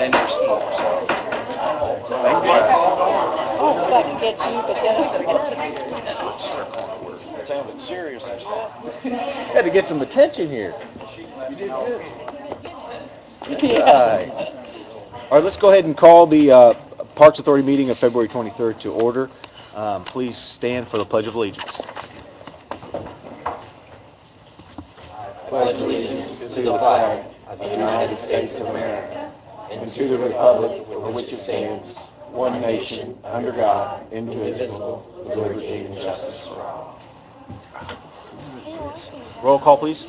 in your scheme, so. Oh, if I can get you, but then Sounded serious and stuff. Had to get some attention here. You did good. All right, let's go ahead and call the Parks Authority meeting of February 23rd to order. Please stand for the Pledge of Allegiance. Pledge allegiance to the flag of the United States of America and to the republic for which it stands, one nation, under God, indivisible, with liberty and justice for all. Roll call, please.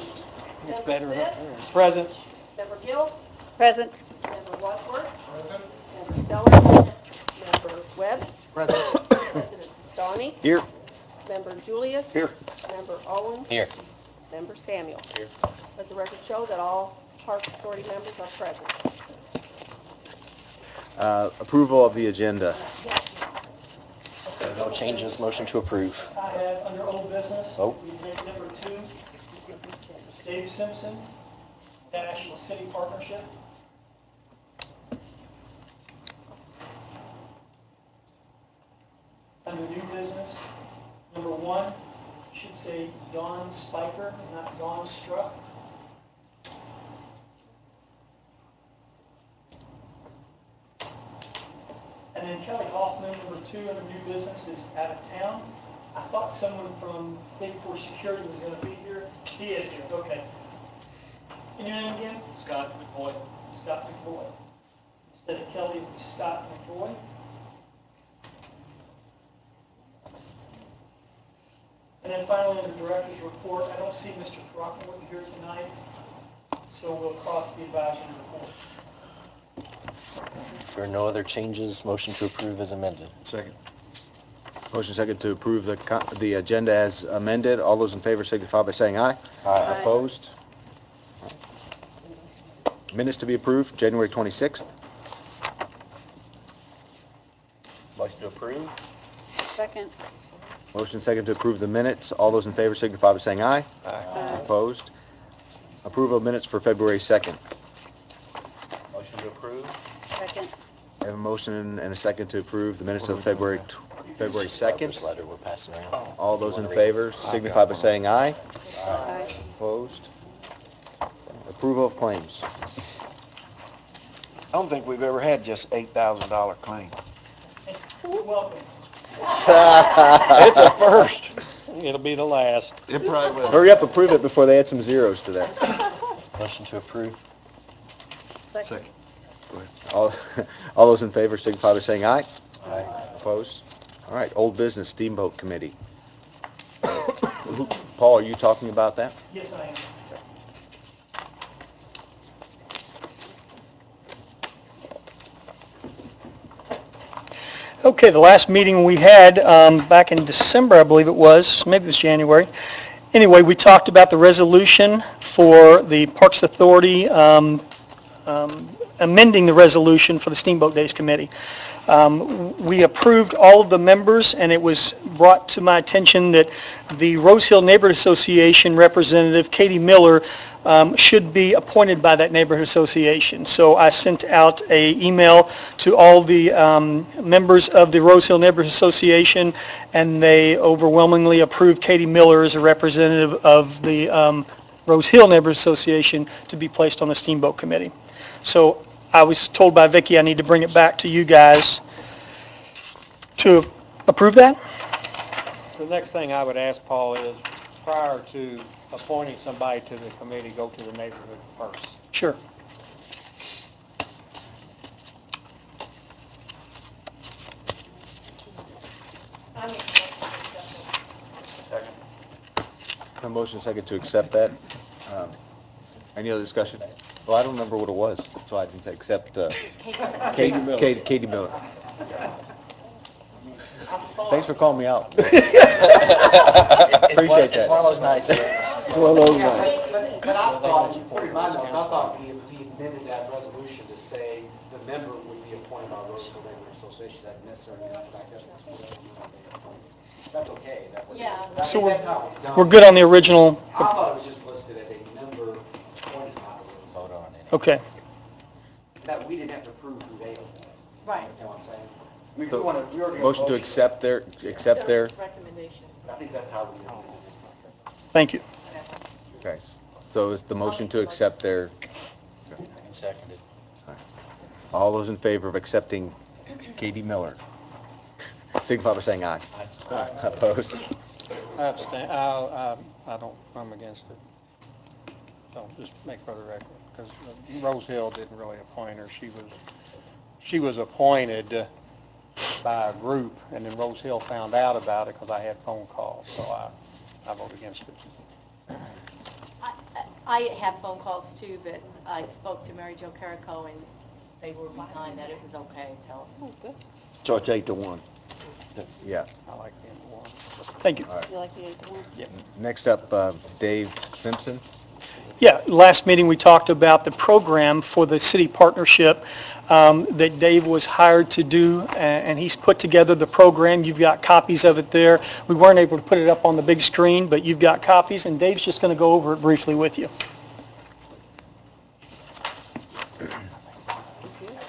It's better up there. Present. Member Gill? Present. Member Wadsworth? Present. Member Sellers? Member Webb? Present. President Sistani? Here. Member Julius? Here. Member Owen? Here. Member Samuel? Here. Let the record show that all Parks Authority members are present. Approval of the agenda. No changes, motion to approve. I have under old business, Oh. we take number 2, Dave Simpson, National City Partnership. Under new business, number 1, should say Dawn Spiker, not Dawn Struck. And then Kelly Hoffman, number 2, under new business, is out of town. I thought someone from Big Four Security was going to be here. He is here, okay. And your name again? Scott McCoy. Scott McCoy. Instead of Kelly, it'll be Scott McCoy. And then finally, in the director's report, I don't see Mr. Throckmorton here tonight, so we'll cross the advisory report. If there are no other changes, motion to approve is amended. Second. Motion second to approve the agenda as amended. All those in favor signify by saying aye. Aye. Opposed? Minutes to be approved, January 26th. Motion to approve? Second. Motion second to approve the minutes. All those in favor signify by saying aye. Aye. Opposed? Approval of minutes for February 2nd. Motion to approve? Second. I have a motion and a second to approve the minutes of February 2nd. This letter we're passing around. All those in favor signify by saying aye. Aye. Opposed? Approval of claims. I don't think we've ever had just $8,000 claim. You're welcome. It's a first. It'll be the last. It probably will. Hurry up, approve it before they add some zeros to that. Motion to approve? Second. All those in favor signify by saying aye. Aye. Opposed? All right, old business Steamboat Committee. Paul, are you talking about that? Yes, I am. Okay, the last meeting we had back in December, I believe it was, maybe it was January. Anyway, we talked about the resolution for the Parks Authority amending the resolution for the Steamboat Days Committee. We approved all of the members, and it was brought to my attention that the Rose Hill Neighborhood Association representative, Katie Miller, should be appointed by that neighborhood association. So I sent out an email to all the members of the Rose Hill Neighborhood Association, and they overwhelmingly approved Katie Miller as a representative of the Rose Hill Neighborhood Association to be placed on the Steamboat Committee. So I was told by Vicki I need to bring it back to you guys to approve that. The next thing I would ask, Paul, is prior to appointing somebody to the committee, go to the neighborhood first. Sure. A motion second to accept that. Any other discussion? Well, I don't remember what it was, so I didn't say accept Katie Miller. Thanks for calling me out. Appreciate that. It's one of those nights. It's one of those nights. But I thought, for my notes, I thought he amended that resolution to say the member would be appointed by Rose Hill Neighborhood Association, that necessarily not like that's That's okay. Yeah. So we're good on the original. I thought it was just listed as a member appointed by the Rose Hill. Vote on it. Okay. that we didn't have to prove who they are. Right. You know what I'm saying? I mean, if we want to, we already have a Motion to accept their, Recommendation. I think that's how we do it. Thank you. okay, so is the motion to accept their, Seconded. all those in favor of accepting Katie Miller? Signify by saying aye. Opposed? I abstain, I'm against it. So just make for the record, because Rose Hill didn't really appoint her. She was appointed by a group, and then Rose Hill found out about it because I had phone calls, so I vote against it. I have phone calls too, but I spoke to Mary Jo Carrico and they were behind that it was okay, so. So it's 8-1. Yeah. I like the one. Thank you. All right. You like the 8-1? Next up, Dave Simpson. Yeah, last meeting we talked about the program for the city partnership that Dave was hired to do, and he's put together the program. You've got copies of it there. We weren't able to put it up on the big screen, but you've got copies, and Dave's just going to go over it briefly with you.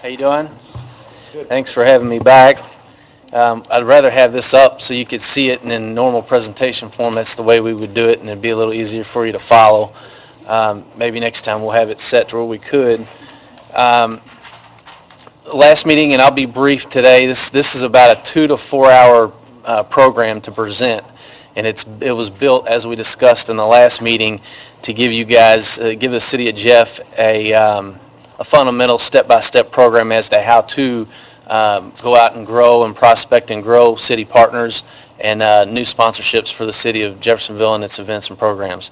How you doing? Good. Thanks for having me back. I'd rather have this up so you could see it in normal presentation form. That's the way we would do it, and it'd be a little easier for you to follow. Maybe next time we'll have it set to where we could. Last meeting, and I'll be brief today, this is about a 2 to 4 hour program to present, and it was built, as we discussed in the last meeting, to give you guys, give the city of Jeff a fundamental step-by-step program as to how to go out and grow and prospect and grow city partners and new sponsorships for the city of Jeffersonville and its events and programs.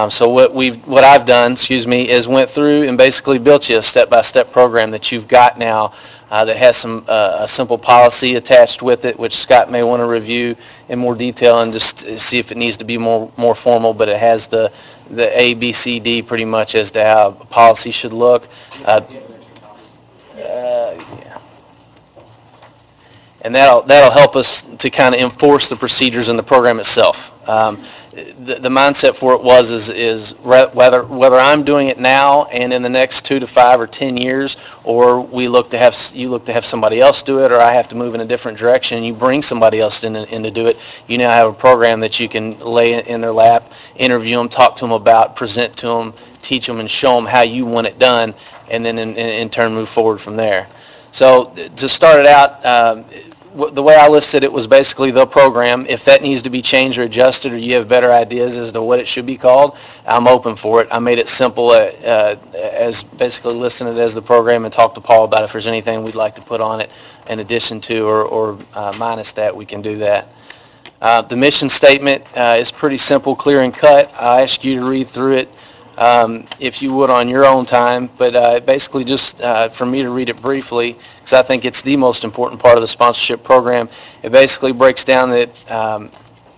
So what I've done, is went through and basically built you a step-by-step program that you've got now that has some a simple policy attached with it, which Scott may want to review in more detail and just see if it needs to be more formal. But it has the A, B, C, D pretty much as to how a policy should look. Yeah. And that'll help us to kind of enforce the procedures in the program itself. The mindset for it is whether I'm doing it now and in the next 2 to 5 or 10 years, or you look to have somebody else do it, or I have to move in a different direction and you bring somebody else in to do it. You now have a program that you can lay in their lap, interview them, talk to them about, present to them, teach them, and show them how you want it done, and then in turn move forward from there. So to start it out, the way I listed it was basically the program. If that needs to be changed or adjusted, or you have better ideas as to what it should be called, I'm open for it. I made it simple as basically listing it as the program, and talk to Paul about if there's anything we'd like to put on it in addition to or minus that, we can do that. The mission statement is pretty simple, clear and cut. I ask you to read through it if you would on your own time, but basically just for me to read it briefly, because I think it's the most important part of the sponsorship program. It basically breaks down that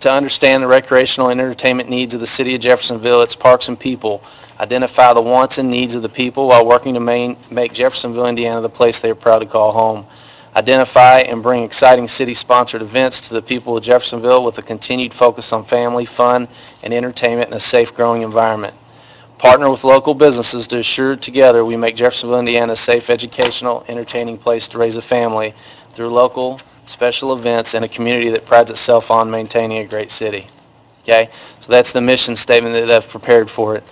to understand the recreational and entertainment needs of the city of Jeffersonville, its parks and people, identify the wants and needs of the people while working to make Jeffersonville, Indiana the place they are proud to call home. Identify and bring exciting city-sponsored events to the people of Jeffersonville with a continued focus on family, fun, and entertainment in a safe, growing environment. Partner with local businesses to assure together we make Jeffersonville, Indiana a safe, educational, entertaining place to raise a family through local special events and a community that prides itself on maintaining a great city. Okay, so that's the mission statement that I've prepared for it.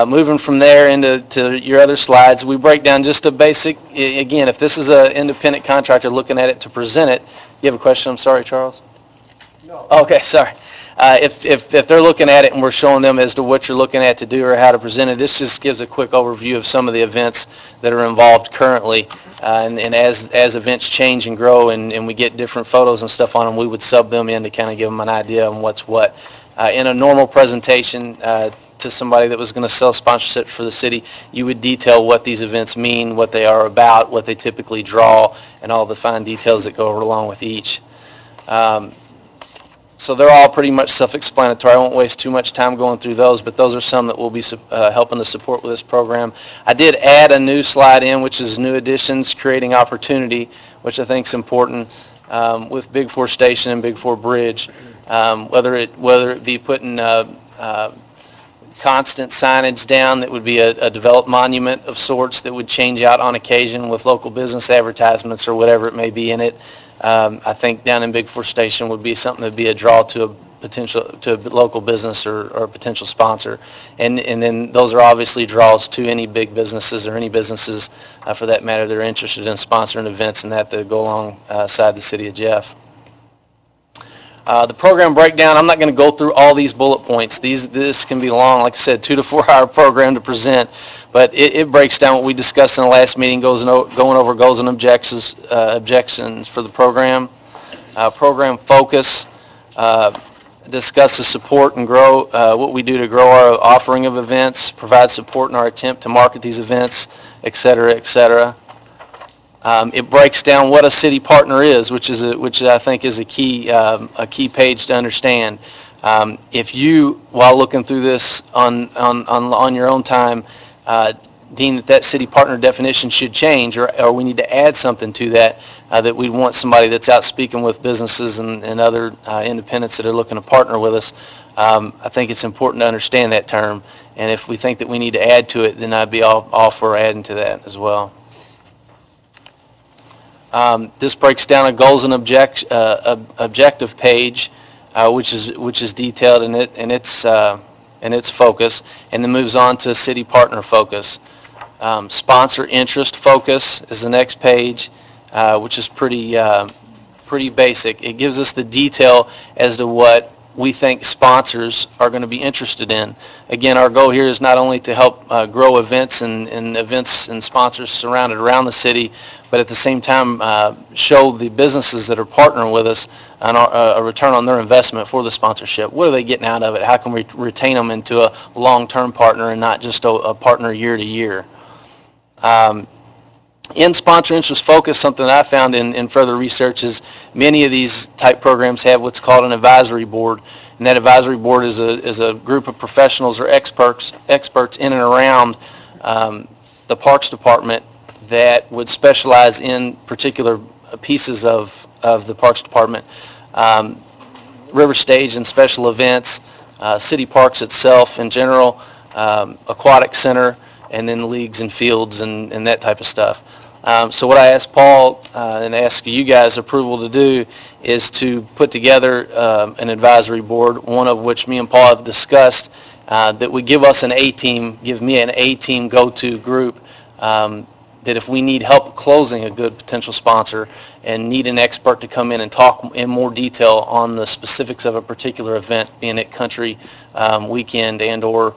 Moving from there into your other slides, we break down just a basic, again, if this is an independent contractor looking at it to present it, you have a question? I'm sorry, Charles? No. Okay, sorry. If they're looking at it and we're showing them as to what you're looking at to do or how to present it, this just gives a quick overview of some of the events that are involved currently. And as events change and grow and we get different photos and stuff on them, we would sub them in to kind of give them an idea on what's what. In a normal presentation to somebody that was going to sell sponsorship for the city, you would detail what these events mean, what they are about, what they typically draw, and all the fine details that go along with each. So they're all pretty much self-explanatory. I won't waste too much time going through those, but those are some that will be helping to support with this program. I did add a new slide in, which is new additions, creating opportunity, which I think is important with Big Four Station and Big Four Bridge. Whether it be putting constant signage down that would be a developed monument of sorts that would change out on occasion with local business advertisements or whatever it may be in it. I think down in Big Fork Station would be something that would be a draw to a local business or a potential sponsor. And then those are obviously draws to any big businesses or any businesses for that matter that are interested in sponsoring events and that go alongside the city of Jeff. The program breakdown, I'm not going to go through all these bullet points. This can be long, like I said, 2 to 4 hour program to present, but it breaks down what we discussed in the last meeting, going over goals and objections for the program. Program focus, discusses support and grow, what we do to grow our offering of events, provide support in our attempt to market these events, et cetera, et cetera. It breaks down what a city partner is, which I think is a key page to understand. If you, while looking through this on your own time, deem that city partner definition should change, or we need to add something to that, that we want somebody that's out speaking with businesses and other independents that are looking to partner with us, I think it's important to understand that term. And if we think that we need to add to it, then I'd be all for adding to that as well. This breaks down a goals and objective page, which is detailed in its focus, and then moves on to city partner focus. Sponsor interest focus is the next page, which is pretty basic. It gives us the detail as to what we think sponsors are going to be interested in. Again, our goal here is not only to help grow events and events and sponsors surrounded around the city, but at the same time show the businesses that are partnering with us a return on their investment for the sponsorship. What are they getting out of it? How can we retain them into a long-term partner and not just a partner year to year? In sponsor interest focus, something that I found in further research is many of these type programs have what's called an advisory board, and that advisory board is a group of professionals or experts in and around the Parks Department that would specialize in particular pieces of the Parks Department. River Stage and special events, city parks itself in general, aquatic center, and then leagues and fields and that type of stuff. So what I asked Paul and ask you guys approval to do is to put together an advisory board, one of which me and Paul have discussed, that would give us give me an A-team go-to group, that if we need help closing a good potential sponsor and need an expert to come in and talk in more detail on the specifics of a particular event, being it country weekend and or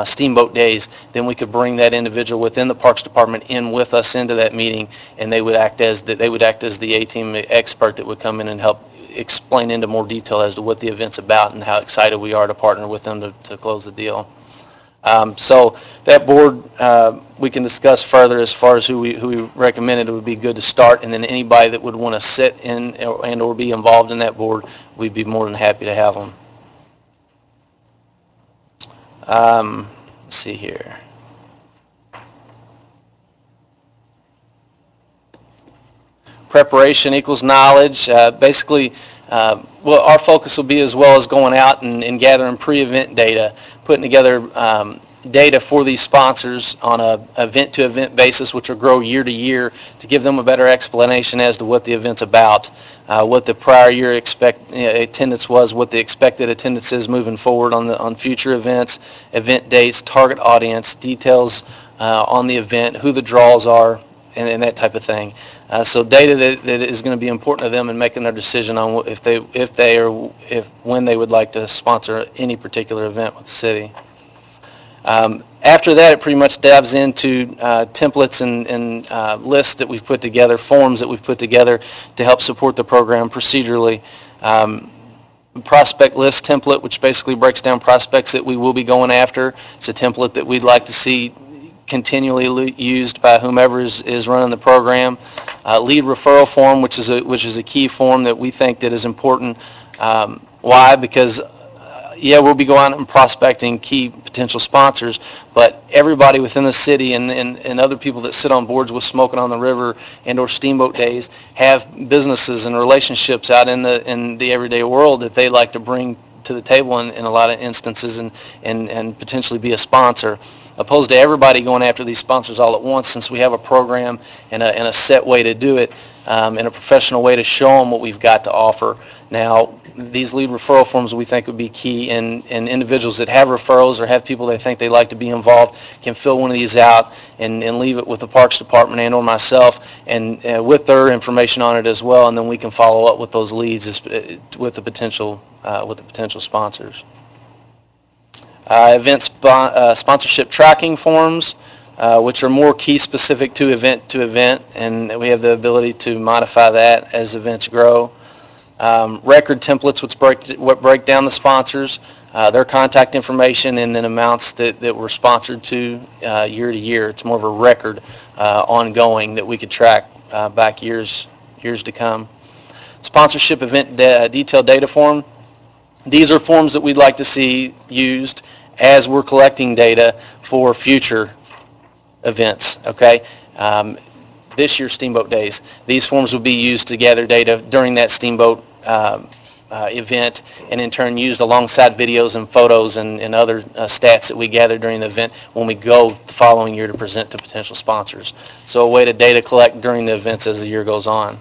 Steamboat Days, then we could bring that individual within the Parks Department in with us into that meeting, and they would act as the A-team expert that would come in and help explain into more detail as to what the event's about and how excited we are to partner with them to close the deal. So that board we can discuss further as far as who we recommended it would be good to start, and then anybody that would want to sit in and or be involved in that board, we'd be more than happy to have them. Let's see here. Preparation equals knowledge. Basically, well, our focus will be as well as going out and gathering pre-event data, putting together data for these sponsors on a event-to-event basis, which will grow year to year, to give them a better explanation as to what the event's about, what the prior year attendance was, what the expected attendance is moving forward on future events, event dates, target audience, details on the event, who the draws are, and that type of thing. So data that is going to be important to them in making their decision on when they would like to sponsor any particular event with the city. After that, it pretty much dives into templates and lists that we've put together, forms that we've put together to help support the program procedurally. Prospect list template, which basically breaks down prospects that we will be going after. It's a template that we'd like to see continually used by whomever is running the program. Lead referral form, which is a key form that we think that is important. Why? Because yeah, we'll be going out and prospecting key potential sponsors, but everybody within the city and other people that sit on boards with Smoking on the River and or Steamboat Days have businesses and relationships out in the everyday world that they like to bring to the table in a lot of instances and potentially be a sponsor, opposed to everybody going after these sponsors all at once, since we have a program and a set way to do it, and a professional way to show them what we've got to offer. Now, these lead referral forms we think would be key, and individuals that have referrals or have people they think they'd like to be involved can fill one of these out and leave it with the Parks Department and or myself, and with their information on it as well, and then we can follow up with those leads with the potential sponsors. Event sponsorship tracking forms, which are more key specific to event, and we have the ability to modify that as events grow. Record templates, which break down the sponsors, their contact information, and then amounts that were sponsored to year to year. It's more of a record ongoing that we could track back years to come. Sponsorship event detailed data form. These are forms that we'd like to see used as we're collecting data for future events, okay? This year's Steamboat Days, these forms will be used to gather data during that Steamboat event, and in turn used alongside videos and photos and other stats that we gather during the event when we go the following year to present to potential sponsors. So a way to data collect during the events as the year goes on.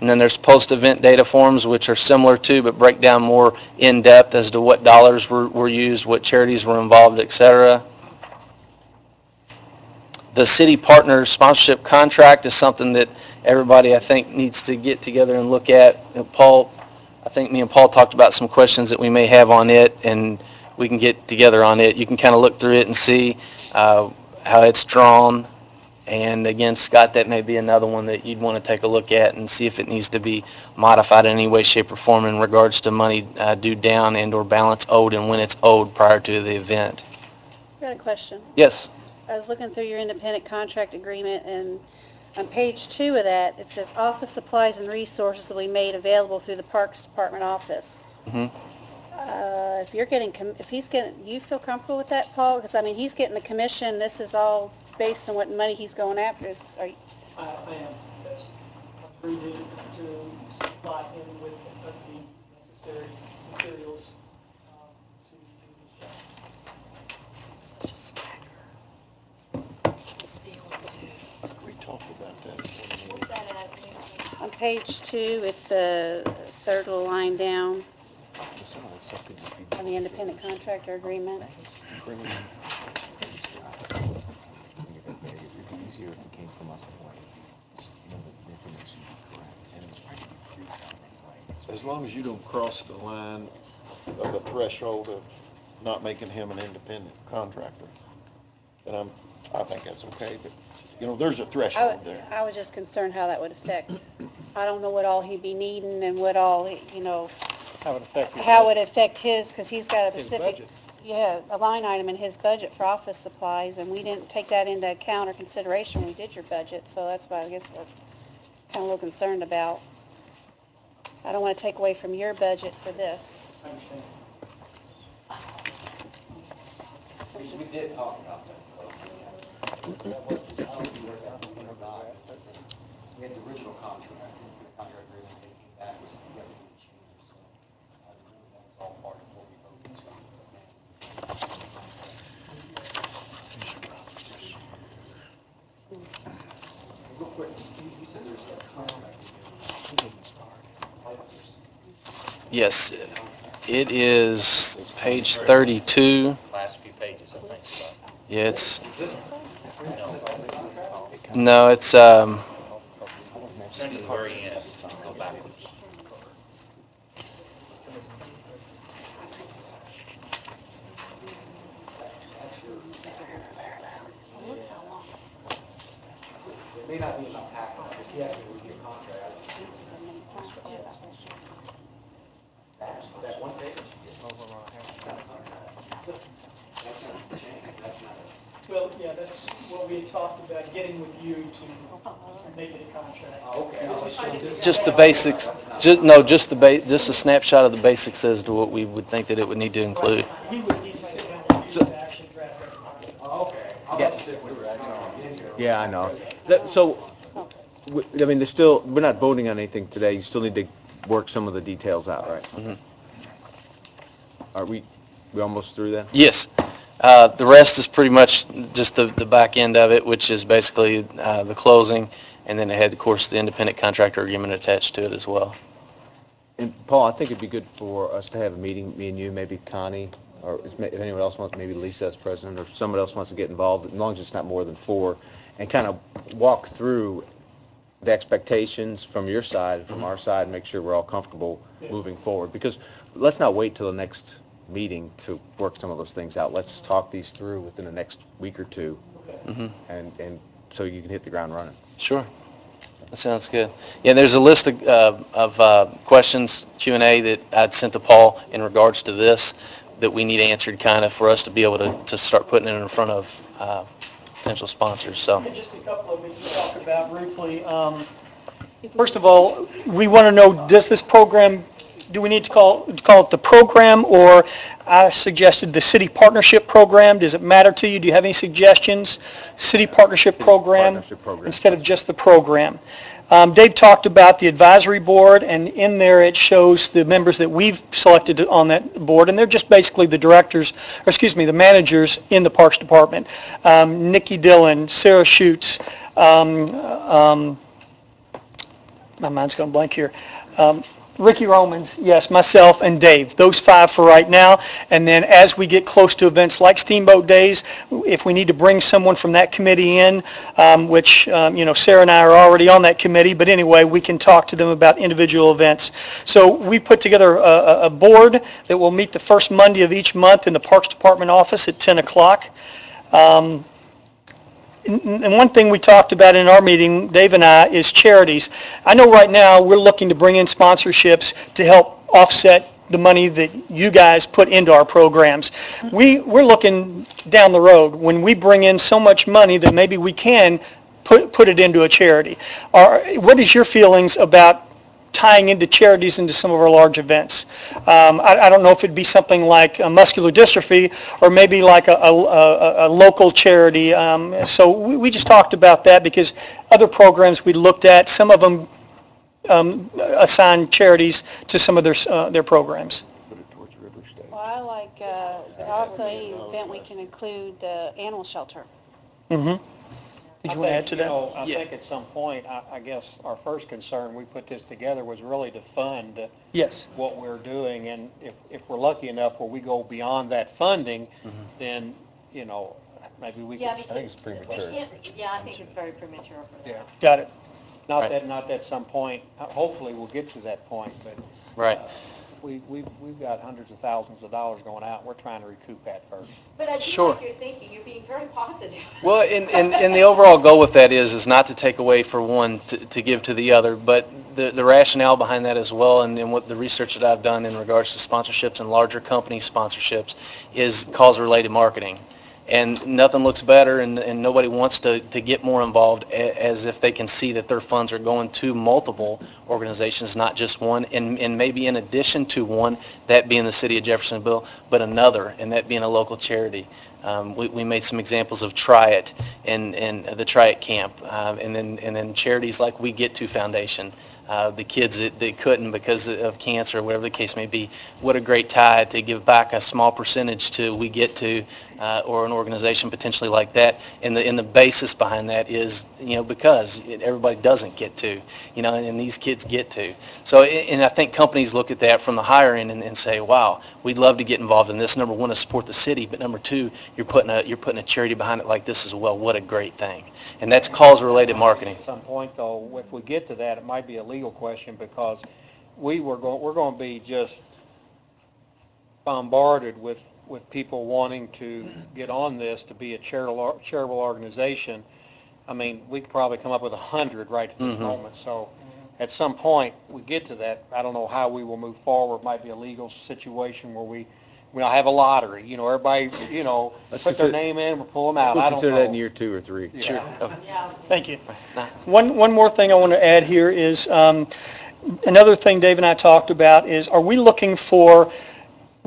And then there's post-event data forms, which are similar to, but break down more in depth as to what dollars were used, what charities were involved, etc. The city partner sponsorship contract is something that everybody, I think, needs to get together and look at. Paul, I think me and Paul talked about some questions that we may have on it, and we can get together on it. You can kind of look through it and see how it's drawn. And again, Scott, that may be another one that you'd want to take a look at and see if it needs to be modified in any way, shape, or form in regards to money due down and or balance owed and when it's owed prior to the event. I got a question. Yes. I was looking through your independent contract agreement, and on page 2 of that, it says office supplies and resources will be made available through the Parks Department office. Mm-hmm. If he's getting, you feel comfortable with that, Paul? Because I mean, he's getting the commission. This is all based on what money he's going after. I am. That's approved to supply him with the necessary materials to do his job. We talked about that. On page 2, it's the third little line down on the independent contractor agreement. As long as you don't cross the line of a threshold of not making him an independent contractor, then I think that's okay, but, there's a threshold there. I was just concerned how that would affect. I don't know what all he'd be needing and what all, how it would affect his, because he's got a specific, a line item in his budget for office supplies, and we didn't take that into account or consideration when we did your budget, so that's why I guess I was kind of a little concerned about. I don't want to take away from your budget for this. I understand. We did talk about that. We had the original contract, the contract agreement, that was the other changes. So I remember that was all part of what we voted to. Real quick, you said there's a contract. Yes, it is page 32. Last few pages, I think. Yeah, it's, no, it's, To the very end, go backwards. It may not be in the packet, because he has to review a contract. That one page? Well, yeah, that's what we had talked about, getting with you to make it a contract. Oh, okay. just the basics, just a snapshot of the basics as to what we would think that it would need to include. He would need to sit down with you to actually draft that contract. Oh, okay. I'll have to sit with her. Yeah, I know. So, I mean, we're not voting on anything today. You still need to work some of the details out, right? Mhm. Are we almost through then? Yes. The rest is pretty much just the back end of it, which is basically the closing, and then it had, of course, the independent contractor agreement attached to it as well. And Paul, I think it'd be good for us to have a meeting, me and you, maybe Connie, or if anyone else wants, maybe Lisa as president, or someone else wants to get involved, as long as it's not more than 4, and kind of walk through the expectations from your side, from our side, and make sure we're all comfortable moving forward. Because let's not wait till the next meeting to work some of those things out. Let's talk these through within the next week or two, and so you can hit the ground running. Sure. That sounds good. Yeah, there's a list of questions, Q&A, that I'd sent to Paul in regards to this that we need answered kind of for us to be able to start putting it in front of potential sponsors. So. And just a couple of it you talked about briefly. First of all, we want to know, does this program, do we need to call it the program, or I suggested the city partnership program? Does it matter to you? Do you have any suggestions? City partnership program instead of just the program. Dave talked about the advisory board, and in there it shows the members that we've selected on that board, and they're just basically the directors, or excuse me, the managers in the Parks Department. Nikki Dillon, Sarah Schutz, my mind's going blank here. Ricky Romans, yes, myself, and Dave. Those 5 for right now. And then as we get close to events like Steamboat Days, if we need to bring someone from that committee in, which, Sarah and I are already on that committee, but anyway, we can talk to them about individual events. So we put together a board that will meet the first Monday of each month in the Parks Department office at 10 o'clock. And one thing we talked about in our meeting, Dave and I, is charities. I know right now we're looking to bring in sponsorships to help offset the money that you guys put into our programs. We're looking down the road when we bring in so much money that maybe we can put it into a charity. What is your feelings about tying into charities into some of our large events? I don't know if it'd be something like muscular dystrophy or maybe like a local charity. So we just talked about that because other programs we looked at, some of them assign charities to some of their programs. Well, I like also any event we can include the animal shelter. Mm-hmm. Did you want to add to that? I think at some point, I guess our first concern, we put this together, was really to fund Yes. what we're doing. And if we're lucky enough where we go beyond that funding, then, maybe we I think it's premature. Yeah, I think it's very premature for that. Yeah. Got it. Not that some point, hopefully we'll get to that point, but. Right. We've got hundreds of thousands of dollars going out. We're trying to recoup that first. But I do Sure. like your thinking. You're being very positive. Well, and the overall goal with that is not to take away for one to give to the other, but the rationale behind that as well, and what the research that I've done in regards to sponsorships and larger company sponsorships is cause-related marketing. And nothing looks better, and nobody wants to get more involved as if they can see that their funds are going to multiple organizations, not just one, and maybe in addition to one, that being the city of Jeffersonville, but another, and that being a local charity. We made some examples of Try It and the Try It Camp, and then charities like We Get To Foundation. The kids that couldn't because of cancer, whatever the case may be. What a great tie to give back a small percentage to We Get To, or an organization potentially like that. And the basis behind that is, because everybody doesn't get to, and these kids get to. So, and I think companies look at that from the higher end and say, wow, we'd love to get involved in this. Number one, to support the city, but number two, you're putting a charity behind it like this as well. What a great thing. And that's cause-related marketing. At some point, though, if we get to that, it might be a legal question because we're going to be just bombarded with people wanting to get on this to be a charitable organization. I mean, we could probably come up with 100 right at this moment. So at some point, we get to that. I don't know how we will move forward. It might be a legal situation where we have a lottery. Everybody, put their name in, we'll pull them out. We'll I don't consider know. that in year 2 or 3. Yeah. Sure. Yeah. Thank you. One more thing I want to add here is another thing Dave and I talked about is, are we looking for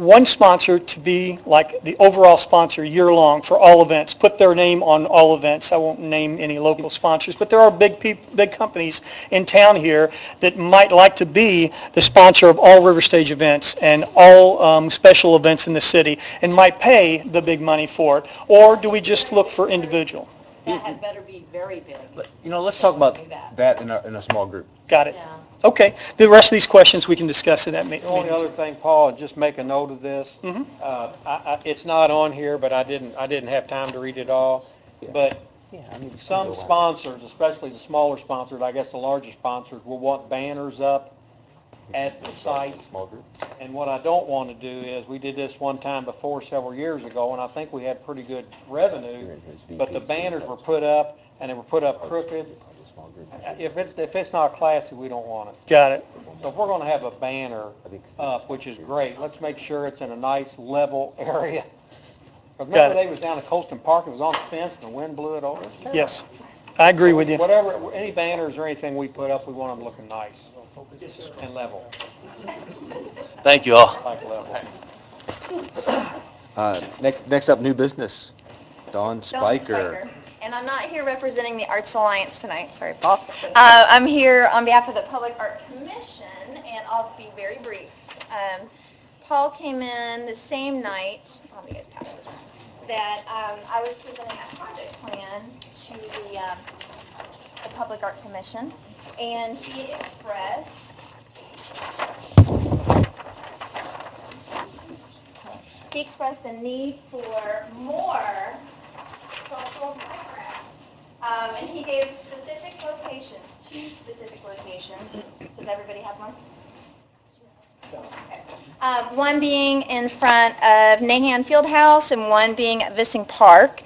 one sponsor to be like the overall sponsor year-long for all events, put their name on all events. I won't name any local sponsors, but there are big companies in town here that might like to be the sponsor of all River Stage events and all special events in the city and might pay the big money for it. Or do we just look for individual? That had better be very big. Let's talk about that in a small group. Got it. Yeah. Okay. The rest of these questions we can discuss in that The only meeting. other thing, Paul, and just make a note of this. Mhm. It's not on here, but I didn't have time to read it all. But some sponsors, especially the smaller sponsors, I guess the larger sponsors, will want banners up at the site. Small group. And what I don't want to do is, we did this one time before several years ago, and I think we had pretty good revenue, but the banners were put up, and they were put up crooked. If it's not classy, we don't want it. Got it. So if we're going to have a banner up, which is great, let's make sure it's in a nice level area. Remember, they was down at Colston Park, it was on the fence, and the wind blew it over. It was terrible. Yes. I agree with you. Whatever, any banners or anything we put up, we want them looking nice and level, Thank you all. like level. Next up, new business. Dawn Spiker. And I'm not here representing the Arts Alliance tonight, sorry, Paul. I'm here on behalf of the Public Art Commission, and I'll be very brief. Paul came in the same night, let me get past this, that I was presenting a project plan to the Public Art Commission, and he expressed a need for more sculptural photographs. And he gave specific locations, 2 specific locations. Does everybody have one? Okay. One being in front of Nahan Fieldhouse and one being at Vissing Park.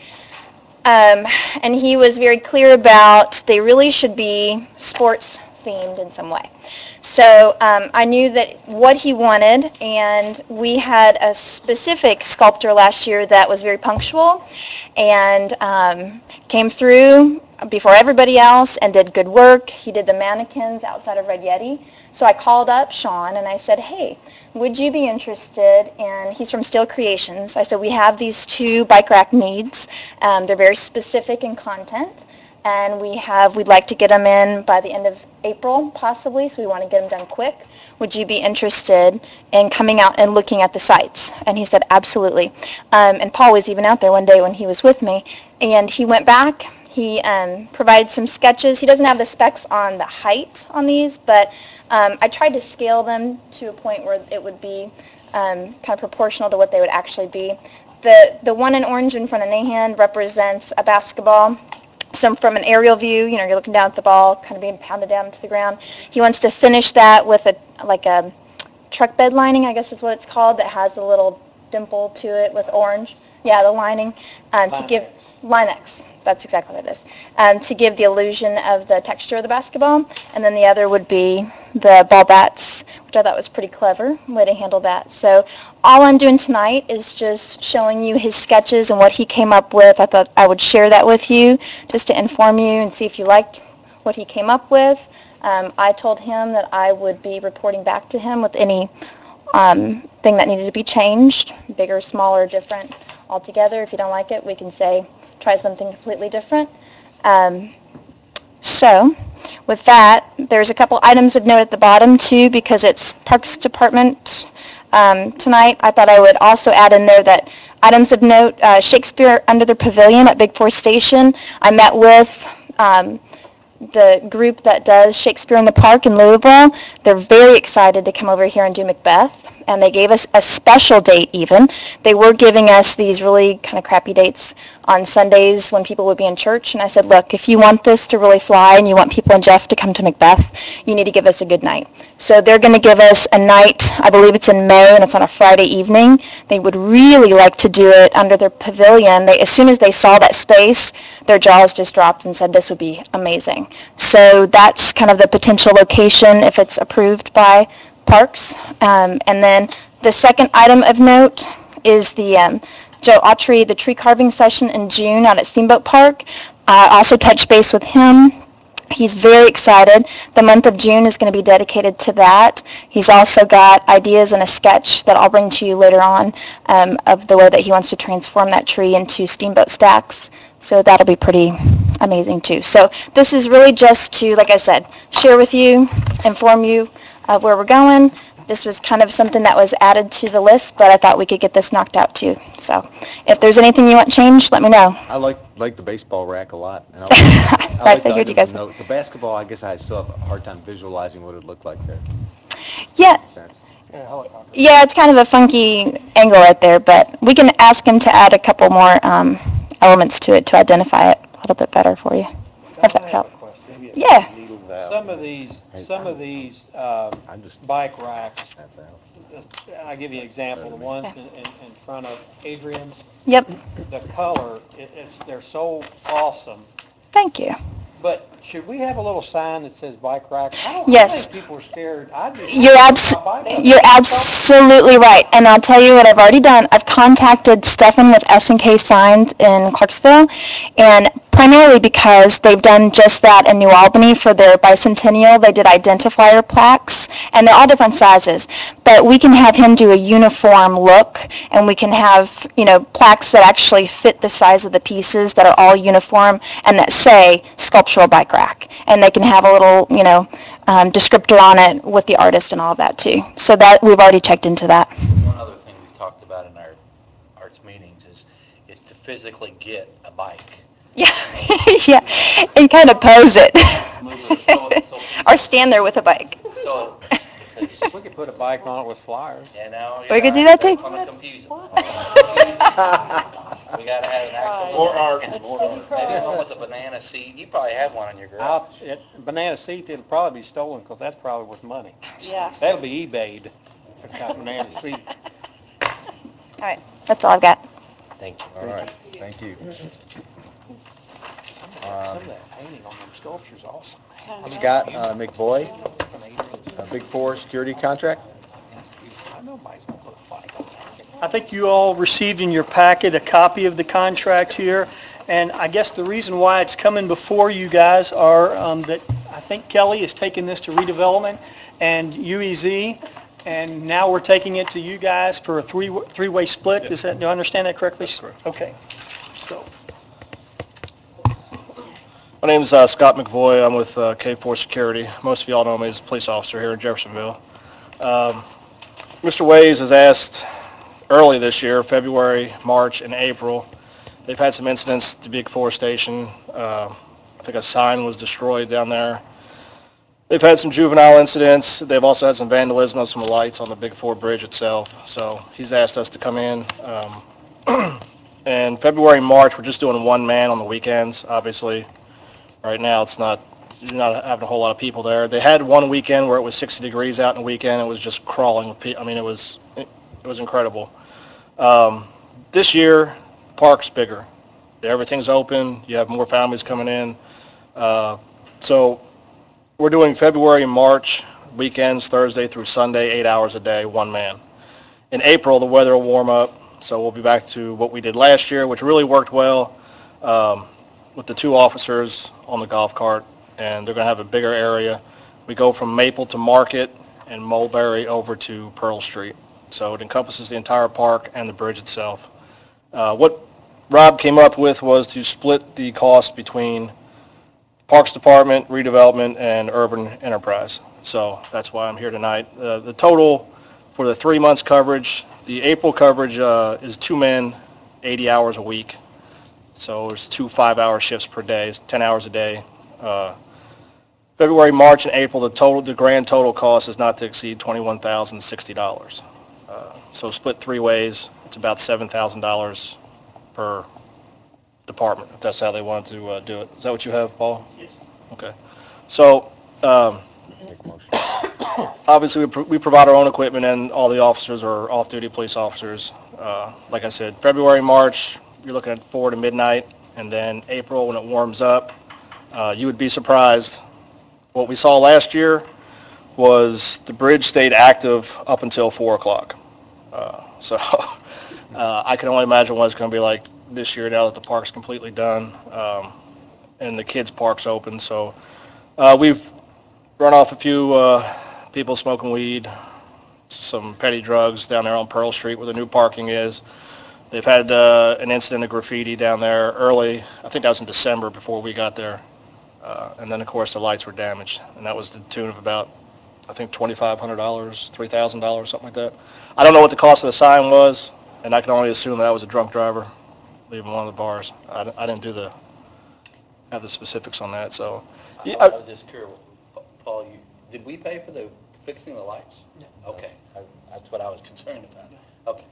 And he was very clear about they really should be sports themed in some way. So I knew that what he wanted, and we had a specific sculptor last year that was very punctual and came through before everybody else and did good work. He did the mannequins outside of Red Yeti. So I called up Sean and I said, hey, would you be interested in, he's from Steel Creations. I said, we have these 2 bike rack needs. They're very specific in content. And we'd like to get them in by the end of April, possibly, so we want to get them done quick. Would you be interested in coming out and looking at the sites? And he said, absolutely. And Paul was even out there one day when he was with me. And he went back. He provided some sketches. He doesn't have the specs on the height on these, but I tried to scale them to a point where it would be kind of proportional to what they would actually be. The one in orange in front of Nahan represents a basketball. So from an aerial view, you're looking down at the ball, kind of being pounded down to the ground. He wants to finish that with a truck bed lining, I guess is what it's called, that has a little dimple to it with orange. Yeah, the lining, to give Linex. That's exactly what it is. To give the illusion of the texture of the basketball. And then the other would be the ball bats, which I thought was pretty clever way to handle that. So all I'm doing tonight is just showing you his sketches and what he came up with. I thought I would share that with you just to inform you and see if you liked what he came up with. I told him that I would be reporting back to him with any thing that needed to be changed, bigger, smaller, different altogether. If you don't like it, we can say, try something completely different. So with that, there's a couple items of note at the bottom too, because it's Parks Department tonight. I thought I would also add in there that items of note, Shakespeare Under the Pavilion at Big Forest Station. I met with the group that does Shakespeare in the Park in Louisville. They're very excited to come over here and do Macbeth. And they gave us a special date even. They were giving us these really kind of crappy dates on Sundays when people would be in church. And I said, look, if you want this to really fly and you want people in Jeff to come to Macbeth, you need to give us a good night. So they're going to give us a night, I believe it's in May, and it's on a Friday evening. They would really like to do it under their pavilion. As soon as they saw that space, their jaws just dropped and said this would be amazing. So that's kind of the potential location if it's approved by Parks. And then the second item of note is the Joe Autry, the tree carving session in June out at Steamboat Park. I also touched base with him. He's very excited. The month of June is going to be dedicated to that. He's also got ideas and a sketch that I'll bring to you later on of the way that he wants to transform that tree into steamboat stacks. So that'll be pretty amazing too. So this is really just to, like I said, share with you, inform you of where we're going. This was kind of something that was added to the list, but I thought we could get this knocked out too. So if there's anything you want changed, let me know. I like the baseball rack a lot. And I like the figured you guys items and notes. The basketball, I guess I still have a hard time visualizing what it looked like there. Yeah. Yeah, it's kind of a funky angle right there, but we can ask him to add a couple more elements to it to identify it a little bit better for you, if that helps. Yeah. Some of these bike racks, I'll give you an example, the ones in front of Adrian's. Yep. The color, they're so awesome. Thank you. But should we have a little sign that says bike rack? Yes. I think people are scared. You're absolutely right. And I'll tell you what I've already done. I've contacted Stefan with S&K Signs in Clarksville, and primarily because they've done just that in New Albany for their bicentennial. They did identifier plaques, and they're all different sizes. But we can have him do a uniform look, and we can have, plaques that actually fit the size of the pieces that are all uniform and that say sculptural bike rack. And they can have a little, descriptor on it with the artist and all of that too. So that we've already checked into that. One other thing we've talked about in our arts meetings is to physically get a bike. Yeah, yeah, and kind of pose it. Or stand there with a bike. So, we could put a bike on it with flyers. Yeah, now we could do that too. I'm gonna confuse it. We gotta have an actual. More art. Maybe one with a banana seat. You probably have one in your garage. Banana seat, it'll probably be stolen because that's probably worth money. Yeah. That'll be eBayed. It's got a banana seat. All right, that's all I've got. Thank you. All right, thank you. Some of that painting on them sculptures is awesome. Scott McVoy, Big Four security contract. I know nobody's gonna put a bike on there. I think you all received in your packet a copy of the contract here, and I guess the reason why it's coming before you guys are that I think Kelly is taking this to redevelopment and UEZ, and now we're taking it to you guys for a three-way split. Do I understand that correctly? That's correct. Okay. So. My name is Scott McVoy. I'm with K4 Security. Most of y'all know me as a police officer here in Jeffersonville. Mr. Ways has asked early this year, February, March, and April. They've had some incidents at the Big Four station. I think a sign was destroyed down there. They've had some juvenile incidents. They've also had some vandalism of some lights on the Big Four bridge itself. So he's asked us to come in. And February, March, we're just doing one man on the weekends, obviously. Right now, you're not having a whole lot of people there. They had one weekend where it was 60 degrees out in the weekend. It was just crawling with people. I mean, it was incredible. This year, the park's bigger. Everything's open. You have more families coming in. So we're doing February and March weekends, Thursday through Sunday, 8 hours a day, one man. In April, the weather will warm up, so we'll be back to what we did last year, which really worked well. With the two officers on the golf cart, and they're going to have a bigger area. We go from Maple to Market and Mulberry over to Pearl Street. So it encompasses the entire park and the bridge itself. What Rob came up with was to split the cost between Parks Department, Redevelopment, and Urban Enterprise. So that's why I'm here tonight. The total for the 3 months coverage, the April coverage is 2 men, 80 hours a week. So there's 2 5-hour shifts per day, 10 hours a day. February, March, and April, the grand total cost is not to exceed $21,060. So split 3 ways, it's about $7,000 per department, if that's how they want to do it. Is that what you have, Paul? Yes. Okay. So obviously we provide our own equipment, and all the officers are off-duty police officers. Like I said, February, March, you're looking at 4 to midnight, and then April when it warms up. You would be surprised. What we saw last year was the bridge stayed active up until 4 o'clock. So I can only imagine what it's going to be like this year now that the park's completely done and the kids' park's open. So We've run off a few people smoking weed, some petty drugs down there on Pearl Street where the new parking is. They've had an incident of graffiti down there early, I think that was in December before we got there. And then, of course, the lights were damaged, and that was the tune of about, I think, $2,500, $3,000, something like that. I don't know what the cost of the sign was, and I can only assume that was a drunk driver leaving one of the bars. I didn't have the specifics on that, so. I was just curious, Paul, did we pay for the fixing the lights? No. Okay, that's what I was concerned about. Okay.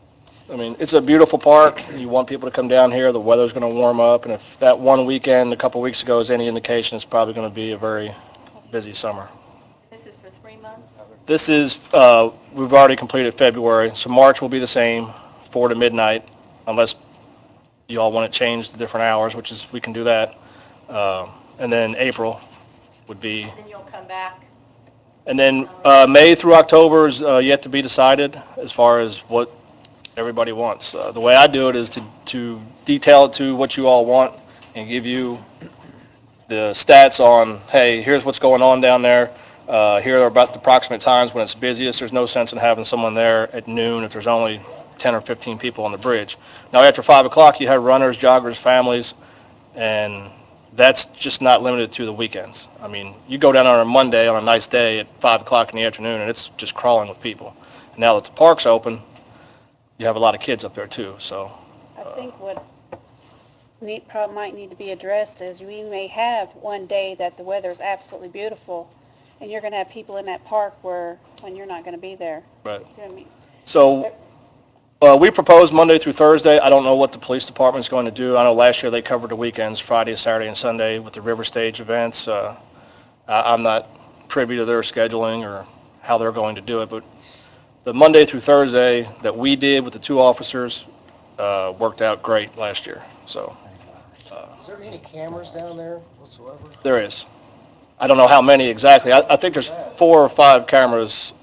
I mean, it's a beautiful park. You want people to come down here. The weather's going to warm up, and if that one weekend a couple weeks ago is any indication, it's probably going to be a very busy summer. This is for 3 months? This is, we've already completed February, so March will be the same, 4 to midnight, unless you all want to change the different hours, which is, we can do that. And then April would be, Then you'll come back? and then May through October is yet to be decided as far as what everybody wants. The way I do it is to detail it to what you all want and give you the stats on, hey, here's what's going on down there. Here are about the approximate times when it's busiest. There's no sense in having someone there at noon if there's only 10 or 15 people on the bridge. Now, after 5 o'clock, you have runners, joggers, families, and that's just not limited to the weekends. I mean, you go down on a Monday on a nice day at 5 o'clock in the afternoon, and it's just crawling with people. Now that the park's open, you have a lot of kids up there too, so. I think what might need to be addressed is we may have one day that the weather is absolutely beautiful, and you're going to have people in that park when you're not going to be there. Right. You know what I mean? So we propose Monday through Thursday. I don't know what the police department's going to do. I know last year they covered the weekends, Friday, Saturday, and Sunday with the River Stage events. I'm not privy to their scheduling or how they're going to do it, but the Monday through Thursday that we did with the 2 officers worked out great last year. So. Is there any cameras down there whatsoever? There is. I don't know how many exactly. I think there's 4 or 5 cameras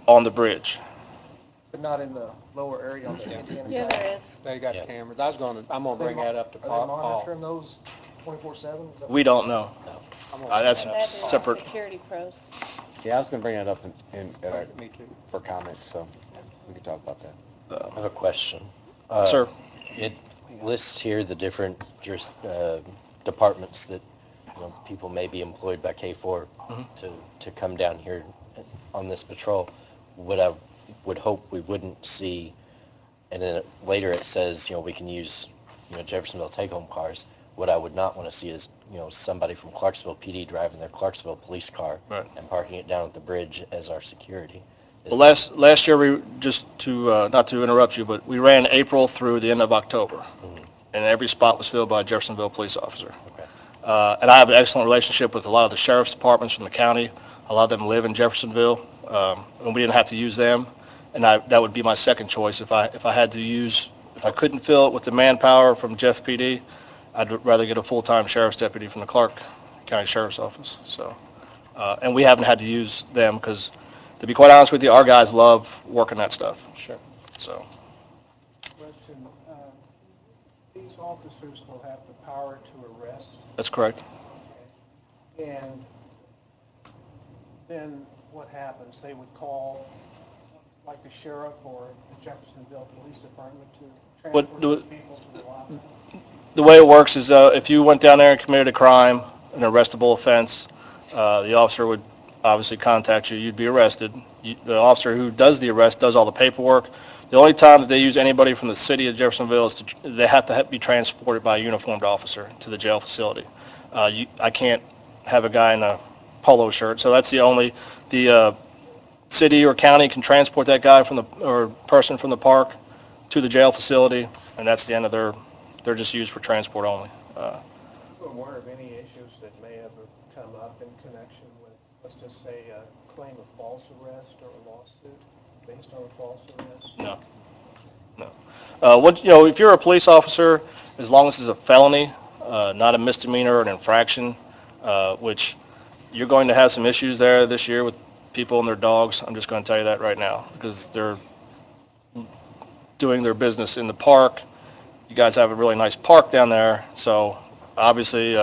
on the bridge. But not in the lower area on the Indiana Yeah, side? there is. They got cameras. I'm gonna bring that up to Are they Paul. monitoring those 24/7? We don't know. That's That is separate. security pros. Yeah, I was going to bring that up Me too. for comments, so we can talk about that. I have a question. Sir. It lists here the different departments that people may be employed by K4 to come down here on this patrol. What I would hope we wouldn't see, and then later it says we can use Jeffersonville take-home cars. What I would not want to see is somebody from Clarksville PD driving their Clarksville police car and parking it down at the bridge as our security. Well, last year we just not to interrupt you, but we ran April through the end of October, and every spot was filled by a Jeffersonville police officer. Okay. And I have an excellent relationship with a lot of the sheriff's departments from the county. A lot of them live in Jeffersonville, and we didn't have to use them. And that would be my second choice if I couldn't fill it with the manpower from Jeff PD. I'd rather get a full-time sheriff's deputy from the Clark County Sheriff's Office. So, and we haven't had to use them because, to be quite honest with you, our guys love working that stuff. Sure. So. Question, these officers will have the power to arrest, That's correct. and then what happens? They would call, like the sheriff or the Jeffersonville Police Department to transport those people to the lot? The way it works is if you went down there and committed a crime, an arrestable offense, the officer would obviously contact you. You'd be arrested. The officer who does the arrest does all the paperwork. The only time that they use anybody from the city of Jeffersonville is they have to be transported by a uniformed officer to the jail facility. I can't have a guy in a polo shirt, so that's the city or county can transport that guy or person from the park to the jail facility, and that's the end of they're just used for transport only. Are you aware of any issues that may have come up in connection with, let's just say, a claim of false arrest or a lawsuit based on a false arrest? No. If you're a police officer, as long as it's a felony, not a misdemeanor or an infraction, which you're going to have some issues there this year with people and their dogs. I'm just going to tell you that right now because they're doing their business in the park. You guys have a really nice park down there, so obviously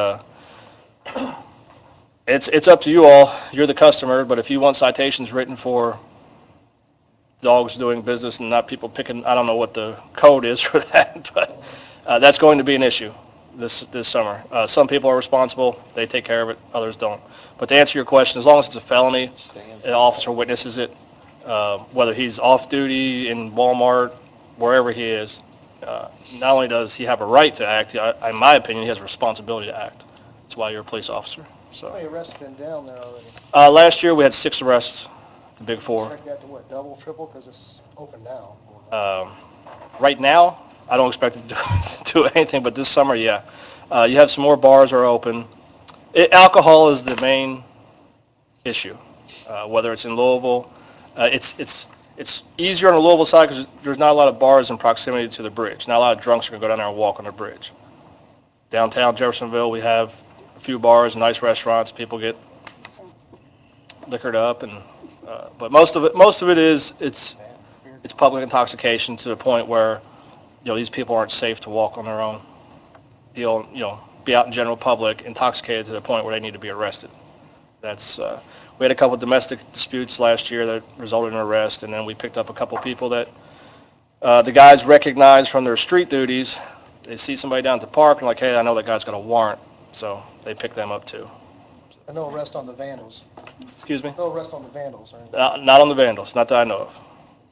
It's up to you all. You're the customer, but if you want citations written for dogs doing business and not people picking, I don't know what the code is for that, but that's going to be an issue this summer. Some people are responsible, they take care of it, others don't. But to answer your question, as long as it's a felony, an officer witnesses it, whether he's off duty in Walmart, wherever he is, not only does he have a right to act, in my opinion, he has a responsibility to act. That's why you're a police officer. How many arrests have been down there already? Last year we had 6 arrests, the big 4. Expect that to what, double, triple, because it's open now? Right now, I don't expect it to do anything, but this summer, yeah. You have some more bars are open. Alcohol is the main issue, whether it's in Louisville. It's easier on the Louisville side because there's not a lot of bars in proximity to the bridge. Not a lot of drunks are going to go down there and walk on the bridge. Downtown Jeffersonville, we have a few bars, nice restaurants. People get liquored up, and but most of it is it's public intoxication to the point where these people aren't safe to walk on their own. Be out in general public, intoxicated to the point where they need to be arrested. That's we had a couple of domestic disputes last year that resulted in arrest, and then we picked up a couple of people that the guys recognized from their street duties. They see somebody down at the park and like, hey, I know that guy's got a warrant, so they pick them up too. And no arrest on the vandals? Excuse me? No arrest on the vandals, right? Not on the vandals, not that I know of.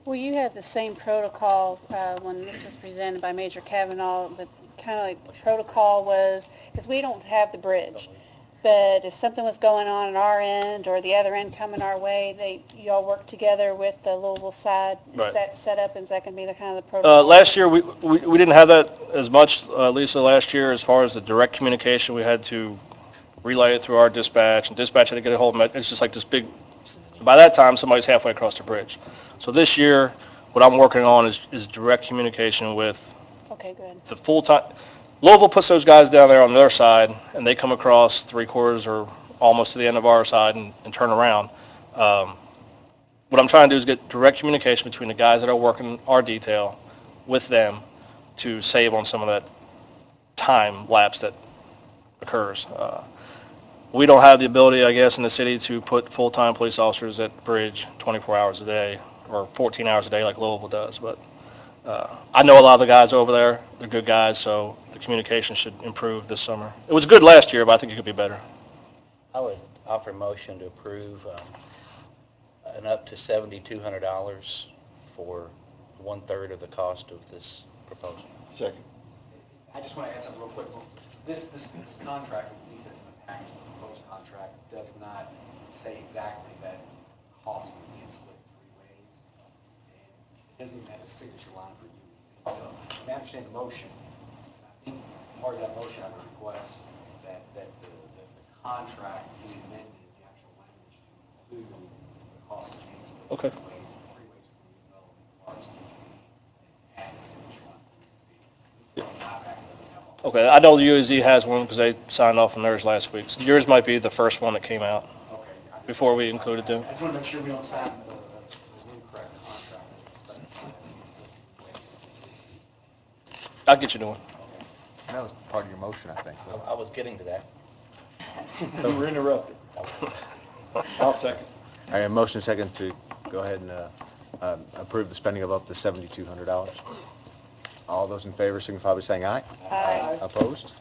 Well, you had the same protocol when this was presented by Major Kavanaugh, but kind of like the protocol was, because we don't have the bridge, but if something was going on our end or the other end coming our way, y'all work together with the Louisville side. Right. Is that set up? Is that going to be the kind of the protocol? Last year, we didn't have that as much, Lisa, last year, as far as the direct communication. We had to relay it through our dispatch, and dispatch had to get a hold of it. It's just like this big, by that time, somebody's halfway across the bridge. So this year, what I'm working on is direct communication with Okay, good. the full-time. Louisville puts those guys down there on their side, and they come across 3/4 or almost to the end of our side and turn around. What I'm trying to do is get direct communication between the guys that are working our detail with them to save on some of that time lapse that occurs. We don't have the ability, I guess, in the city to put full-time police officers at the bridge 24 hours a day or 14 hours a day like Louisville does, but I know a lot of the guys over there. They're good guys, so the communication should improve this summer. It was good last year, but I think it could be better. I would offer a motion to approve an up to $7,200 for 1/3 of the cost of this proposal. Second. I just want to add something real quick. This contract, at least that's in the package, the proposed contract, does not say exactly that cost is being split 3 ways. And it doesn't even have a signature line for you. So I understand the motion. I think part of that motion I would request that the contract be amended, the actual language to include the cost is being split 3 ways, 3 ways for you to know as far as DEC, and add the signature line for DEC. Okay, I know the UAZ has one because they signed off on theirs last week. So yours might be the first one that came out before we included them. I just want to make sure we don't sign the incorrect contract as it's specified as I'll get you a new one. That was part of your motion, I think. I was getting to that. You were interrupted. I'll second. All right, a motion second to go ahead and approve the spending of up to $7,200. All those in favor signify by saying aye. Aye. Opposed?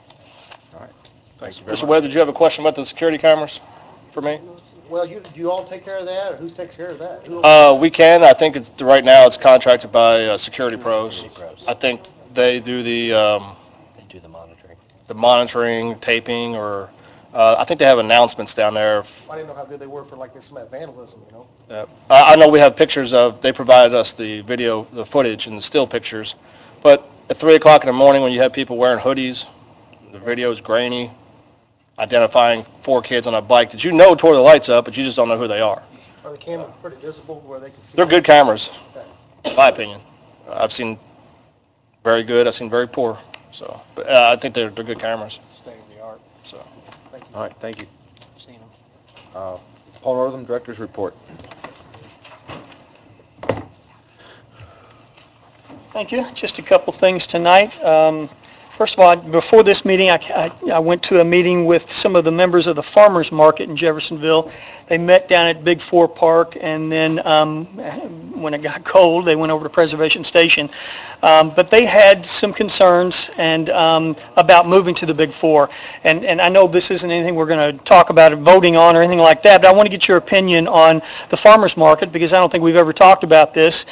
All right. Thank you very Mr. much. Webb, did you have a question about the security cameras for me? Well, do you all take care of that, or who takes care of that? We can. I think right now it's contracted by Security Pros. I think they do the monitoring. The monitoring, taping, or I think they have announcements down there. I didn't know how good they were for like this vandalism, you know? I know we have pictures of, they provided us the video, the footage and the still pictures. But at 3 o'clock in the morning when you have people wearing hoodies, the video is grainy, identifying 4 kids on a bike that you know tore the lights up, but you just don't know who they are. Are the cameras pretty visible where they can see? They're good cameras, in my opinion. I've seen very good, I've seen very poor. So, but I think they're good cameras. State of the art. So, thank you. All right, thank you. Seen them. Paul Northam, Director's Report. Thank you. Just a couple things tonight. First of all, before this meeting, I went to a meeting with some of the members of the farmers market in Jeffersonville. They met down at Big Four Park, and then when it got cold, they went over to Preservation Station. But they had some concerns and about moving to the Big Four. And I know this isn't anything we're going to talk about or voting on or anything like that, but I want to get your opinion on the farmers market because I don't think we've ever talked about this.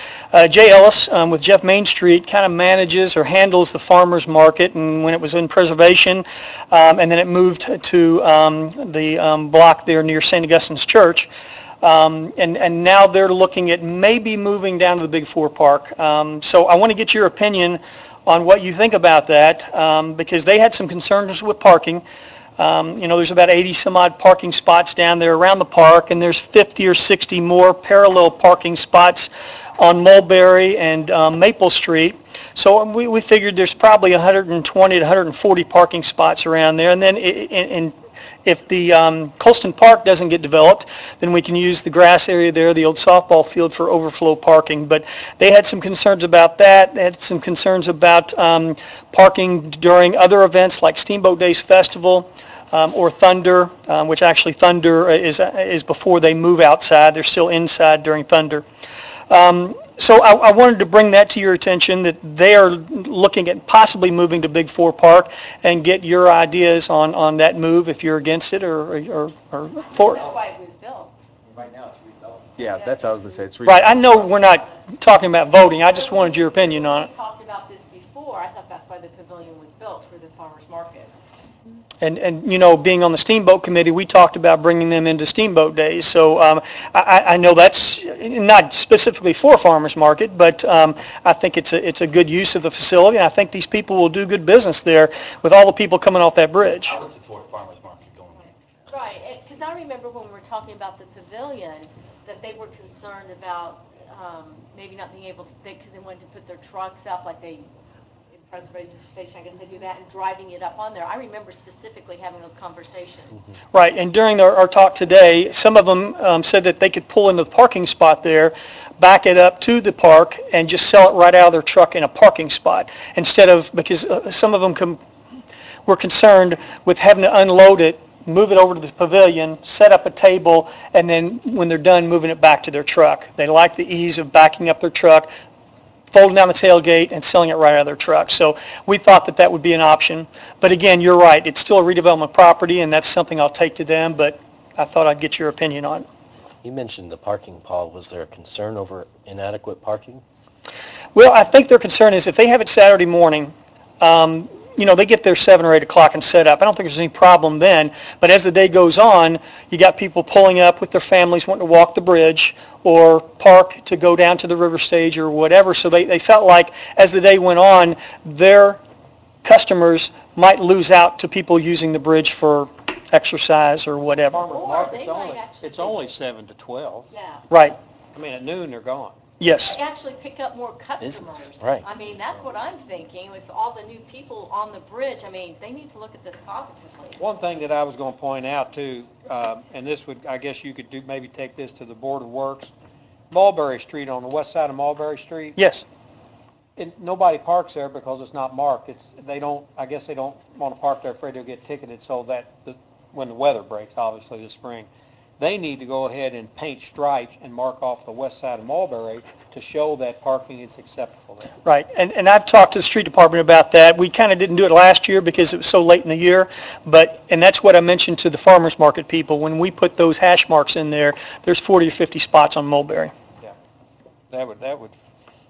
Jay Ellis with Jeff Main Street kind of manages or handles the farmers market, and when it was in Preservation, and then it moved to the block there near St. Augustine's Church. And now they're looking at maybe moving down to the Big Four Park. So I want to get your opinion on what you think about that, because they had some concerns with parking. There's about 80 some odd parking spots down there around the park, and there's 50 or 60 more parallel parking spots on Mulberry and Maple Street. So we figured there's probably 120 to 140 parking spots around there. And then if the Colston Park doesn't get developed, then we can use the grass area there, the old softball field, for overflow parking. But they had some concerns about that. They had some concerns about parking during other events like Steamboat Days Festival or Thunder, which actually Thunder is before they move outside. They're still inside during Thunder. So I wanted to bring that to your attention, that they are looking at possibly moving to Big Four Park, and get your ideas on that move, if you're against it or for it. That's why it was built. Right now, it's redeveloped. Yeah, that's what I was going to say. It's Right, I know we're not talking about voting. I just wanted your opinion on it. We talked about this before. I thought that's why the pavilion was built, for the farmer's market. And being on the Steamboat Committee, we talked about bringing them into Steamboat Days. So I know that's not specifically for farmers market, but I think it's a good use of the facility, and I think these people will do good business there with all the people coming off that bridge. I would support farmers market going there. Right, because I remember when we were talking about the pavilion, that they were concerned about maybe not being able to, because they wanted to put their trucks up like they, in Preservation Station, I guess they do that, and driving it up on there. I remember specifically having those conversations. Right, and during our talk today, some of them said that they could pull into the parking spot there, back it up to the park, and just sell it right out of their truck in a parking spot, instead of, because some of them were concerned with having to unload it, move it over to the pavilion, set up a table, and then when they're done, moving it back to their truck. They like the ease of backing up their truck, folding down the tailgate, and selling it right out of their truck. So we thought that would be an option. But again, you're right. It's still a redevelopment property, and that's something I'll take to them, but I thought I'd get your opinion on it. You mentioned the parking, Paul. Was there a concern over inadequate parking? Well, I think their concern is if they have it Saturday morning, they get there 7 or 8 o'clock and set up. I don't think there's any problem then, but as the day goes on, you got people pulling up with their families wanting to walk the bridge or park to go down to the river stage or whatever. So they felt like as the day went on, their customers might lose out to people using the bridge for exercise or whatever. Farmers market's it's only 7 to 12. Yeah. Right. I mean, at noon, they're gone. Yes. They actually pick up more customers. Business, right. I mean, that's what I'm thinking. With all the new people on the bridge, I mean, they need to look at this positively. One thing that I was going to point out too, and this would, I guess you could maybe take this to the Board of Works, Mulberry Street, on the west side of Mulberry Street. Yes. Nobody parks there because it's not marked. I guess they don't want to park there, afraid they'll get ticketed, so that when the weather breaks, obviously this spring, they need to go ahead and paint stripes and mark off the west side of Mulberry to show that parking is acceptable there. Right, and I've talked to the street department about that. We kind of didn't do it last year because it was so late in the year, and that's what I mentioned to the farmers market people. When we put those hash marks in there, there's 40 or 50 spots on Mulberry. Yeah, that would,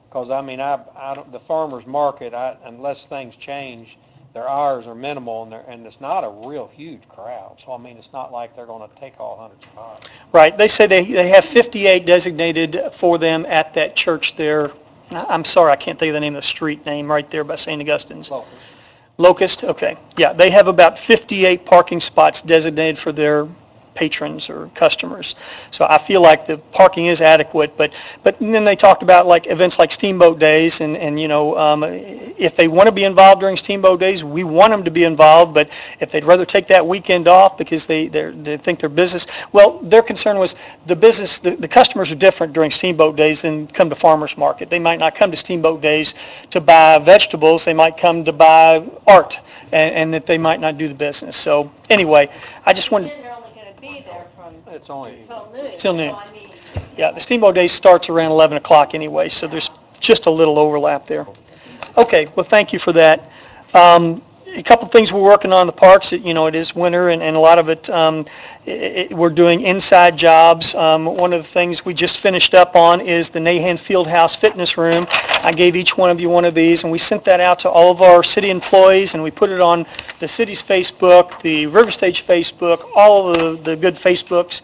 because I mean, the farmers market, unless things change, their hours are minimal, and it's not a real huge crowd. So, I mean, it's not like they're going to take all hundreds of cars. Right. They say they have 58 designated for them at that church there. I'm sorry, I can't think of the name of the street name right there by St. Augustine's. Locust? Okay. Yeah, they have about 58 parking spots designated for their patrons or customers. So I feel like the parking is adequate, but then they talked about like events like Steamboat Days, and you know, if they want to be involved during Steamboat Days, we want them to be involved, but if they'd rather take that weekend off because they think their business, well, their concern was the customers are different during Steamboat Days than come to farmers market. They might not come to Steamboat Days to buy vegetables, they might come to buy art, and that they might not do the business. So anyway, I just wanted. Then they're only going to be there from It's only till noon. Till noon. So, I mean, Yeah, the Steamboat Day starts around 11 o'clock anyway, so there's just a little overlap there. Okay, well, thank you for that. A couple things we're working on in the parks. You know, it is winter, and a lot of it, we're doing inside jobs. One of the things we just finished up on is the Nahan Fieldhouse Fitness Room. I gave each one of you one of these, and we sent that out to all of our city employees, and we put it on the city's Facebook, the River Stage Facebook, all of the good Facebooks.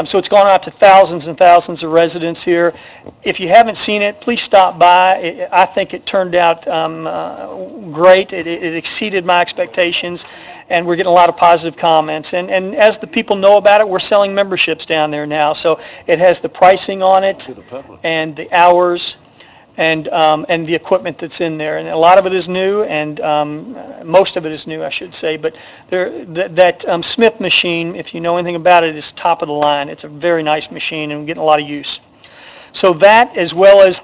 So it's gone out to thousands and thousands of residents here. If you haven't seen it, please stop by. I think it turned out great. It exceeded my expectations, and we're getting a lot of positive comments. And as the people know about it, we're selling memberships down there now. So it has the pricing on it and the hours and the equipment that's in there. And a lot of it is new, and most of it is new, I should say. But that Smith machine, if you know anything about it, is top of the line. It's a very nice machine, and we're getting a lot of use. So that, as well as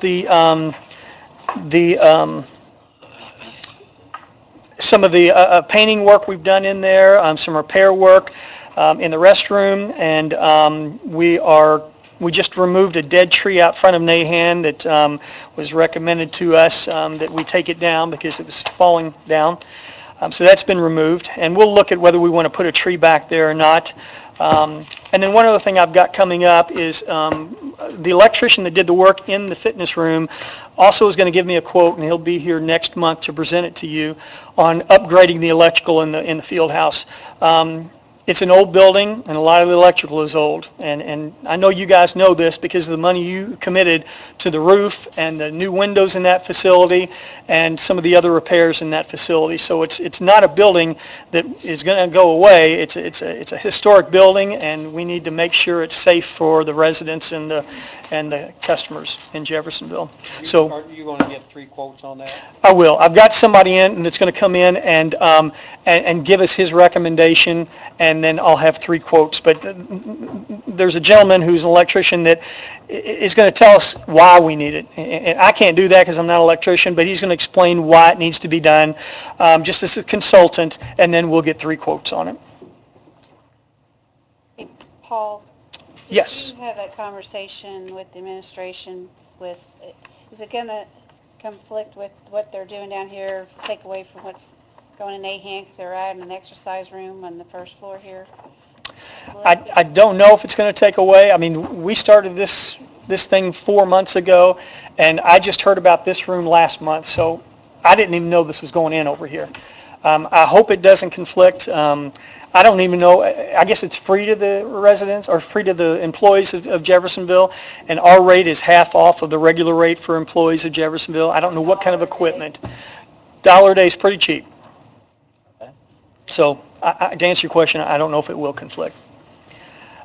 some of the painting work we've done in there, some repair work in the restroom, and we just removed a dead tree out front of Nahan that was recommended to us that we take it down because it was falling down. So that's been removed, and we'll look at whether we want to put a tree back there or not. And then one other thing I've got coming up is the electrician that did the work in the fitness room also is going to give me a quote, and he'll be here next month to present it to you on upgrading the electrical in the field house. It's an old building, and a lot of the electrical is old. And I know you guys know this because of the money you committed to the roof and the new windows in that facility and some of the other repairs in that facility. So it's not a building that is going to go away. It's a historic building, and we need to make sure it's safe for the residents and the customers in Jeffersonville. So are you going to get 3 quotes on that? I will. I've got somebody in that's going to come in and give us his recommendation, and then I'll have 3 quotes. But there's a gentleman who's an electrician that is going to tell us why we need it. And I can't do that because I'm not an electrician, but he's going to explain why it needs to be done, just as a consultant, and then we'll get 3 quotes on it. Hey, Paul? Yes. Did you have that conversation with the administration is it going to conflict with what they're doing down here, take away from what's going in Nahan, because they're adding an exercise room on the first floor here? I don't know if it's going to take away. I mean, we started this thing 4 months ago, and I just heard about this room last month, so I didn't even know this was going in over here. I hope it doesn't conflict. I don't even know. I guess it's free to the residents or free to the employees of Jeffersonville, and our rate is half off of the regular rate for employees of Jeffersonville. I don't know what kind of equipment. $1 a day is pretty cheap. So to answer your question, I don't know if it will conflict.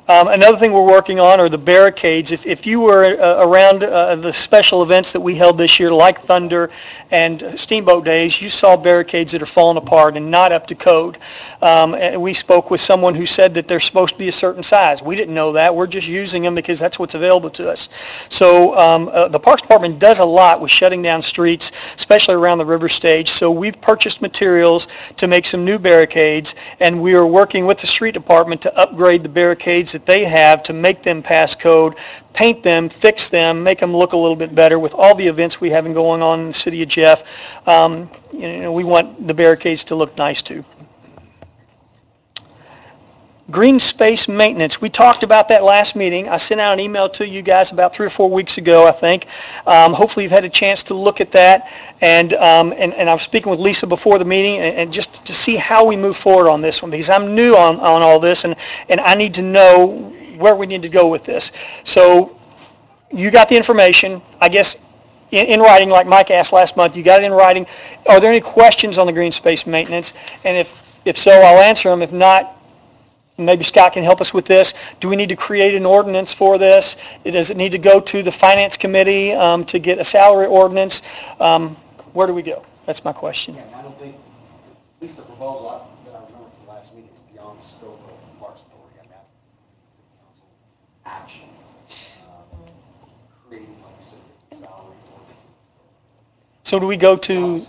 Another thing we're working on are the barricades. If you were around the special events that we held this year, like Thunder and Steamboat Days, you saw barricades that are falling apart and not up to code. And we spoke with someone who said that they're supposed to be a certain size. We didn't know that. We're just using them because that's what's available to us. So the Parks Department does a lot with shutting down streets, especially around the river stage. So we've purchased materials to make some new barricades, and we are working with the street department to upgrade the barricades that they have to make them pass code, paint them, fix them, make them look a little bit better with all the events we have going on in the city of Jeff. We want the barricades to look nice too. Green space maintenance. We talked about that last meeting. I sent out an email to you guys about 3 or 4 weeks ago, I think. Hopefully you've had a chance to look at that. And I was speaking with Lisa before the meeting and just to see how we move forward on this one, because I'm new on all this, and I need to know where we need to go with this. So you got the information, I guess, in writing, like Mike asked last month. You got it in writing. Are there any questions on the green space maintenance? And if so, I'll answer them. If not, maybe Scott can help us with this. Do we need to create an ordinance for this? Does it need to go to the Finance Committee to get a salary ordinance? Where do we go? That's my question. Yeah, and I don't think, at least the proposal that I remember from the last meeting is beyond the scope of the Parks Authority. I mean, that's city council action, creating, like you said, salary ordinances. So do we go to,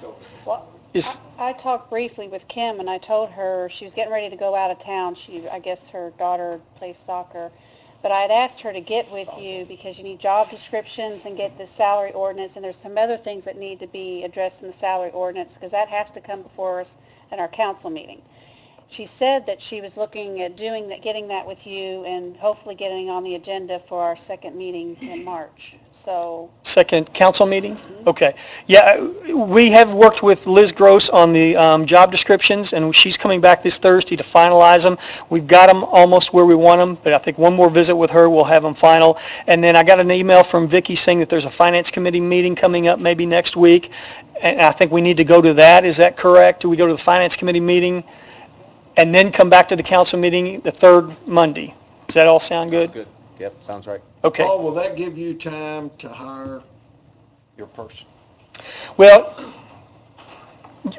I talked briefly with Kim, and I told her she was getting ready to go out of town. I guess her daughter plays soccer. But I had asked her to get with you because you need job descriptions and get the salary ordinance, and there's some other things that need to be addressed in the salary ordinance because that has to come before us at our council meeting. She said that she was looking at getting that with you and hopefully getting on the agenda for our second meeting in March. So second council meeting? Okay. Yeah, we have worked with Liz Gross on the job descriptions, and she's coming back this Thursday to finalize them. We've got them almost where we want them, but I think one more visit with her, we'll have them final. And then I got an email from Vicki saying that there's a Finance Committee meeting coming up maybe next week, and I think we need to go to that. Is that correct? Do we go to the Finance Committee meeting and then come back to the council meeting the third Monday? Does that all sound good? Good. Yep, sounds right. Okay. Paul, will that give you time to hire your person? Well,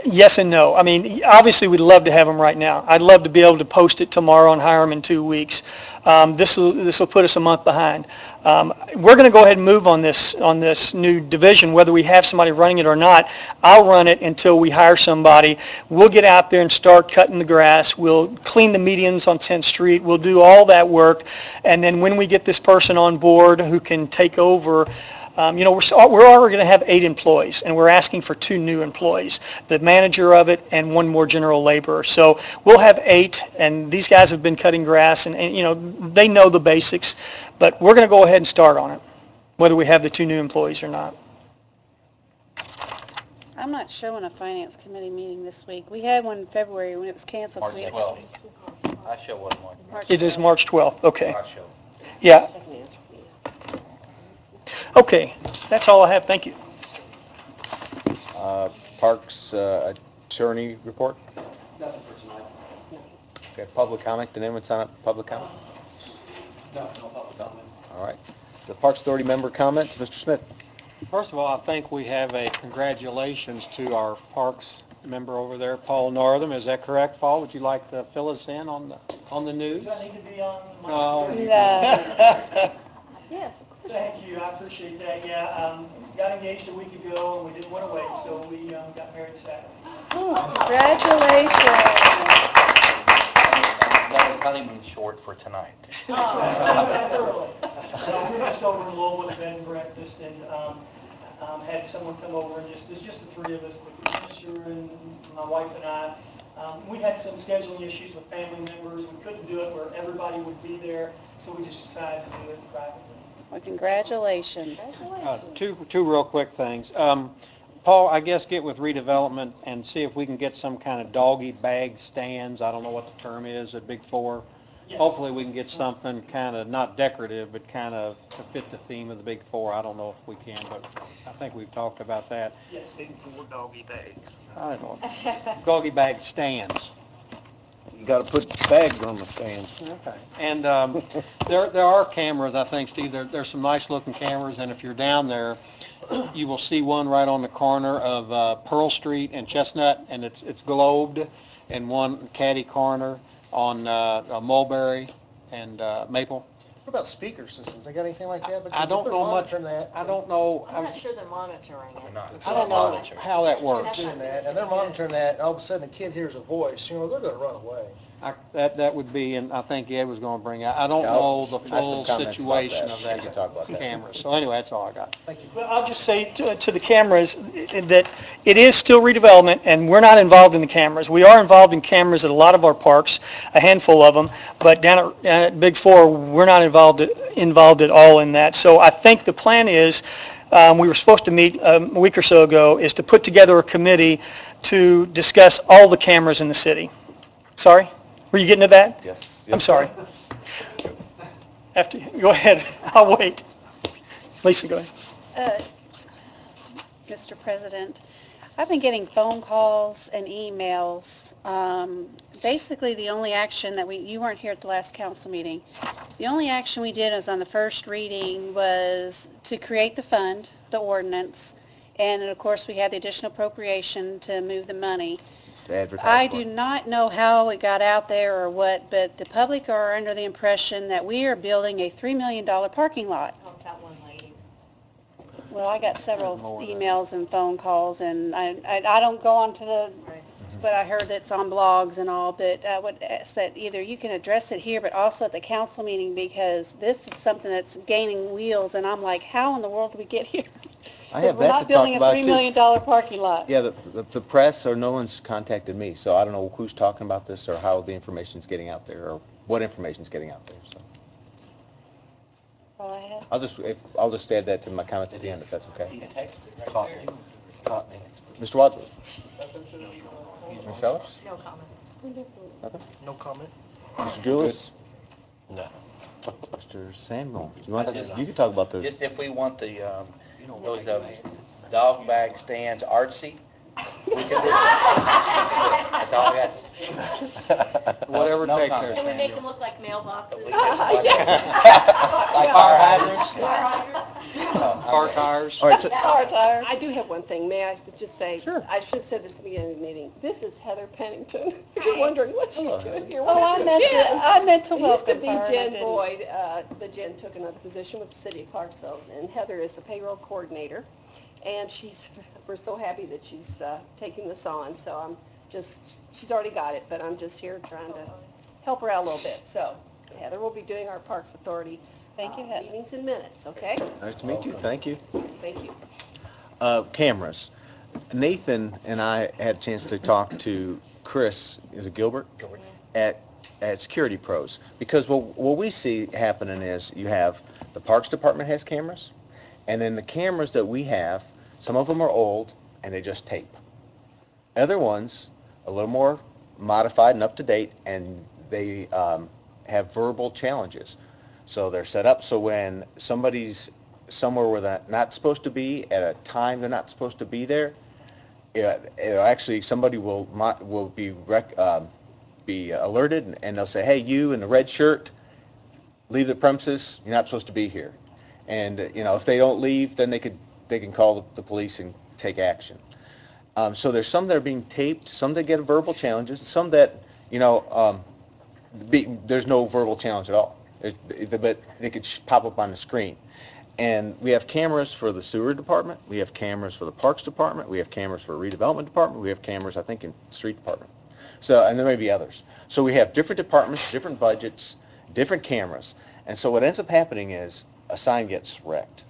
yes and no. I mean, obviously, we'd love to have them right now. I'd love to be able to post it tomorrow and hire them in 2 weeks. This will put us a month behind. We're going to go ahead and move on this new division, whether we have somebody running it or not. I'll run it until we hire somebody. We'll get out there and start cutting the grass. We'll clean the medians on 10th Street. We'll do all that work. And then when we get this person on board who can take over, we're already going to have 8 employees, and we're asking for 2 new employees, the manager of it and 1 more general laborer. So we'll have 8, and these guys have been cutting grass, and they know the basics, but we're going to go ahead and start on it, whether we have the 2 new employees or not. I'm not showing a Finance Committee meeting this week. We had one in February when it was canceled. March 12th. I show one more. It is March 12th, okay. I show. Yeah. Okay, that's all I have. Thank you. Parks attorney report? Nothing for tonight. Okay, public comment. Did anyone sign up for public comment? No public comment. All right. The Parks Authority member comments, Mr. Smith. First of all, I think we have a congratulations to our Parks member over there, Paul Northam. Is that correct, Paul? Would you like to fill us in on the news? Do I need to be on my No. screen? Yes. Thank you, I appreciate that, yeah. Got engaged a week ago, and we didn't want to wait, so we got married Saturday. Congratulations. That was honeymoon short for tonight. So we were just over in Lowell with a bed and breakfast, and had someone come over, and there's just the 3 of us, the minister and my wife and I. We had some scheduling issues with family members. We couldn't do it where everybody would be there, so we just decided to do it privately. Well, congratulations. Two real quick things. Paul, I guess get with redevelopment and see if we can get some kind of doggy bag stands. I don't know what the term is at Big 4. Yes. Hopefully we can get something kind of not decorative, but kind of to fit the theme of the Big 4. I don't know if we can, but I think we've talked about that. Yes, Big 4 doggy bags. I don't know. Doggy bag stands. You got to put bags on the stands. Okay. And there are cameras, I think, Steve. There's some nice looking cameras, and if you're down there, you will see one right on the corner of Pearl Street and Chestnut, and it's globed, and one catty corner on Mulberry and Maple. What about speaker systems? They got anything like that? I don't know much. That. I don't know. I'm not sure they're monitoring it. I don't know how that works. Doing that, and they're monitoring that, and all of a sudden a kid hears a voice, they're going to run away. That would be, and I think Ed was going to bring out, I don't know the full situation of that camera. So anyway, that's all I got. Thank you. Well, I'll just say to the cameras that it is still redevelopment, and we're not involved in the cameras. We are involved in cameras at a lot of our parks, a handful of them, but down at Big 4, we're not involved at all in that. So I think the plan is, we were supposed to meet a week or so ago, is to put together a committee to discuss all the cameras in the city. Sorry? Were you getting to that? Yes. I'm sorry. Go ahead. I'll wait. Lisa, go ahead. Mr. President, I've been getting phone calls and emails basically the only action that you weren't here at the last council meeting. The only action we did was on the first reading was to create the fund, the ordinance, and of course we had the additional appropriation to move the money. I do not know how it got out there or what, but the public are under the impression that we are building a $3 million parking lot. Oh, that one lady. Well, I got several emails and phone calls, and I don't go on to the, but I heard it's on blogs and all, but I would ask that either you can address it here, but also at the council meeting, because this is something that's gaining wheels, and I'm like, how in the world did we get here? I have We're that not to building talk a about $3 too. million parking lot. Yeah, the press or no one's contacted me, so I don't know who's talking about this or how the information's getting out there or what information's getting out there, so. All I have. I'll just add that to my comments at the end, if that's okay. You text it right there. Caught me. Mr. Wadsworth? Ms. Sellers? No comment. Nothing? No comment? Mr. Julius? No. Mr. Samuel? You can talk about this. Just if we want the, those dog bag stands artsy, we can do it. That's all I got. Whatever it No takes comment. there, Can we make Samuel. them look like mailboxes? Like fire hydrants? Car tires. All right, Car tires. I do have one thing. May I just say? Sure. I should have said this at the beginning of the meeting. This is Heather Pennington. If you're wondering what she's doing here. Oh, I meant to It used to welcome be her. and I Jen didn't. Boyd, but Jen took another position with the city of Clarksville, and Heather is the payroll coordinator. And we're so happy that she's taking this on. So she's already got it, but I'm just here trying to help her out a little bit. So Heather will be doing our Parks Authority Thank you, Heather. meetings in minutes. Okay. Nice to meet you, thank you. Thank you. Cameras. Nathan and I had a chance to talk to Chris, is it Gilbert? Gilbert. At Security Pros, because what we see happening is you have the Parks Department has cameras, and then the cameras that we have, some of them are old and they just tape. Other ones, a little more modified and up to date, and they have verbal challenges. So they're set up so when somebody's somewhere where they're not supposed to be at a time they're not supposed to be there, actually somebody will be alerted, and they'll say, hey, you in the red shirt, leave the premises, you're not supposed to be here. And if they don't leave, then they can call the police and take action. So there's some that are being taped, some that get verbal challenges, some that there's no verbal challenge at all. But they could pop up on the screen. And we have cameras for the sewer department, we have cameras for the parks department, we have cameras for the redevelopment department, we have cameras, I think, in the street department. So, and there may be others. So we have different departments, different budgets, different cameras. And so what ends up happening is a sign gets wrecked.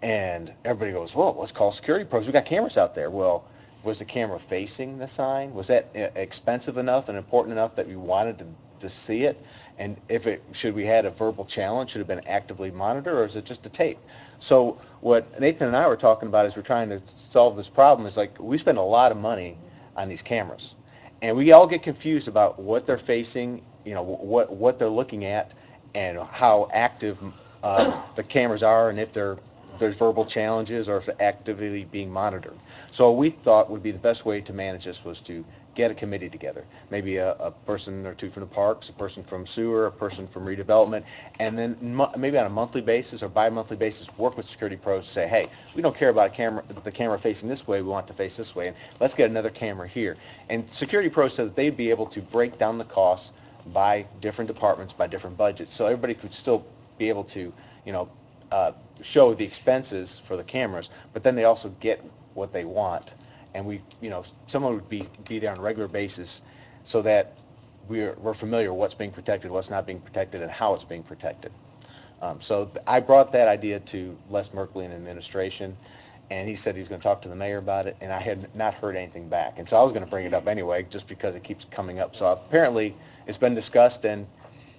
And everybody goes, well, let's call Security Pros. We got cameras out there. Well, was the camera facing the sign? Was that expensive enough and important enough that we wanted to see it? And should we had a verbal challenge, should have been actively monitored, or is it just a tape? So what Nathan and I were talking about as we're trying to solve this problem is, like, we spend a lot of money on these cameras. And we all get confused about what they're facing, what they're looking at, and how active the cameras are, and if there's verbal challenges or if they're actively being monitored. So what we thought would be the best way to manage this was to get a committee together, maybe a person or two from the parks, a person from sewer, a person from redevelopment, and then maybe on a monthly basis or bi-monthly basis work with Security Pros to say, hey, we don't care about the camera facing this way, we want it to face this way, and let's get another camera here. And Security Pros said that they'd be able to break down the costs by different departments, by different budgets, so everybody could still be able to, show the expenses for the cameras, but then they also get what they want. And someone would be there on a regular basis so that we're familiar with what's being protected, what's not being protected, and how it's being protected. So I brought that idea to Les Merkley in administration, and he said he was going to talk to the mayor about it, and I had not heard anything back. And so I was going to bring it up anyway, just because it keeps coming up. So apparently it's been discussed, and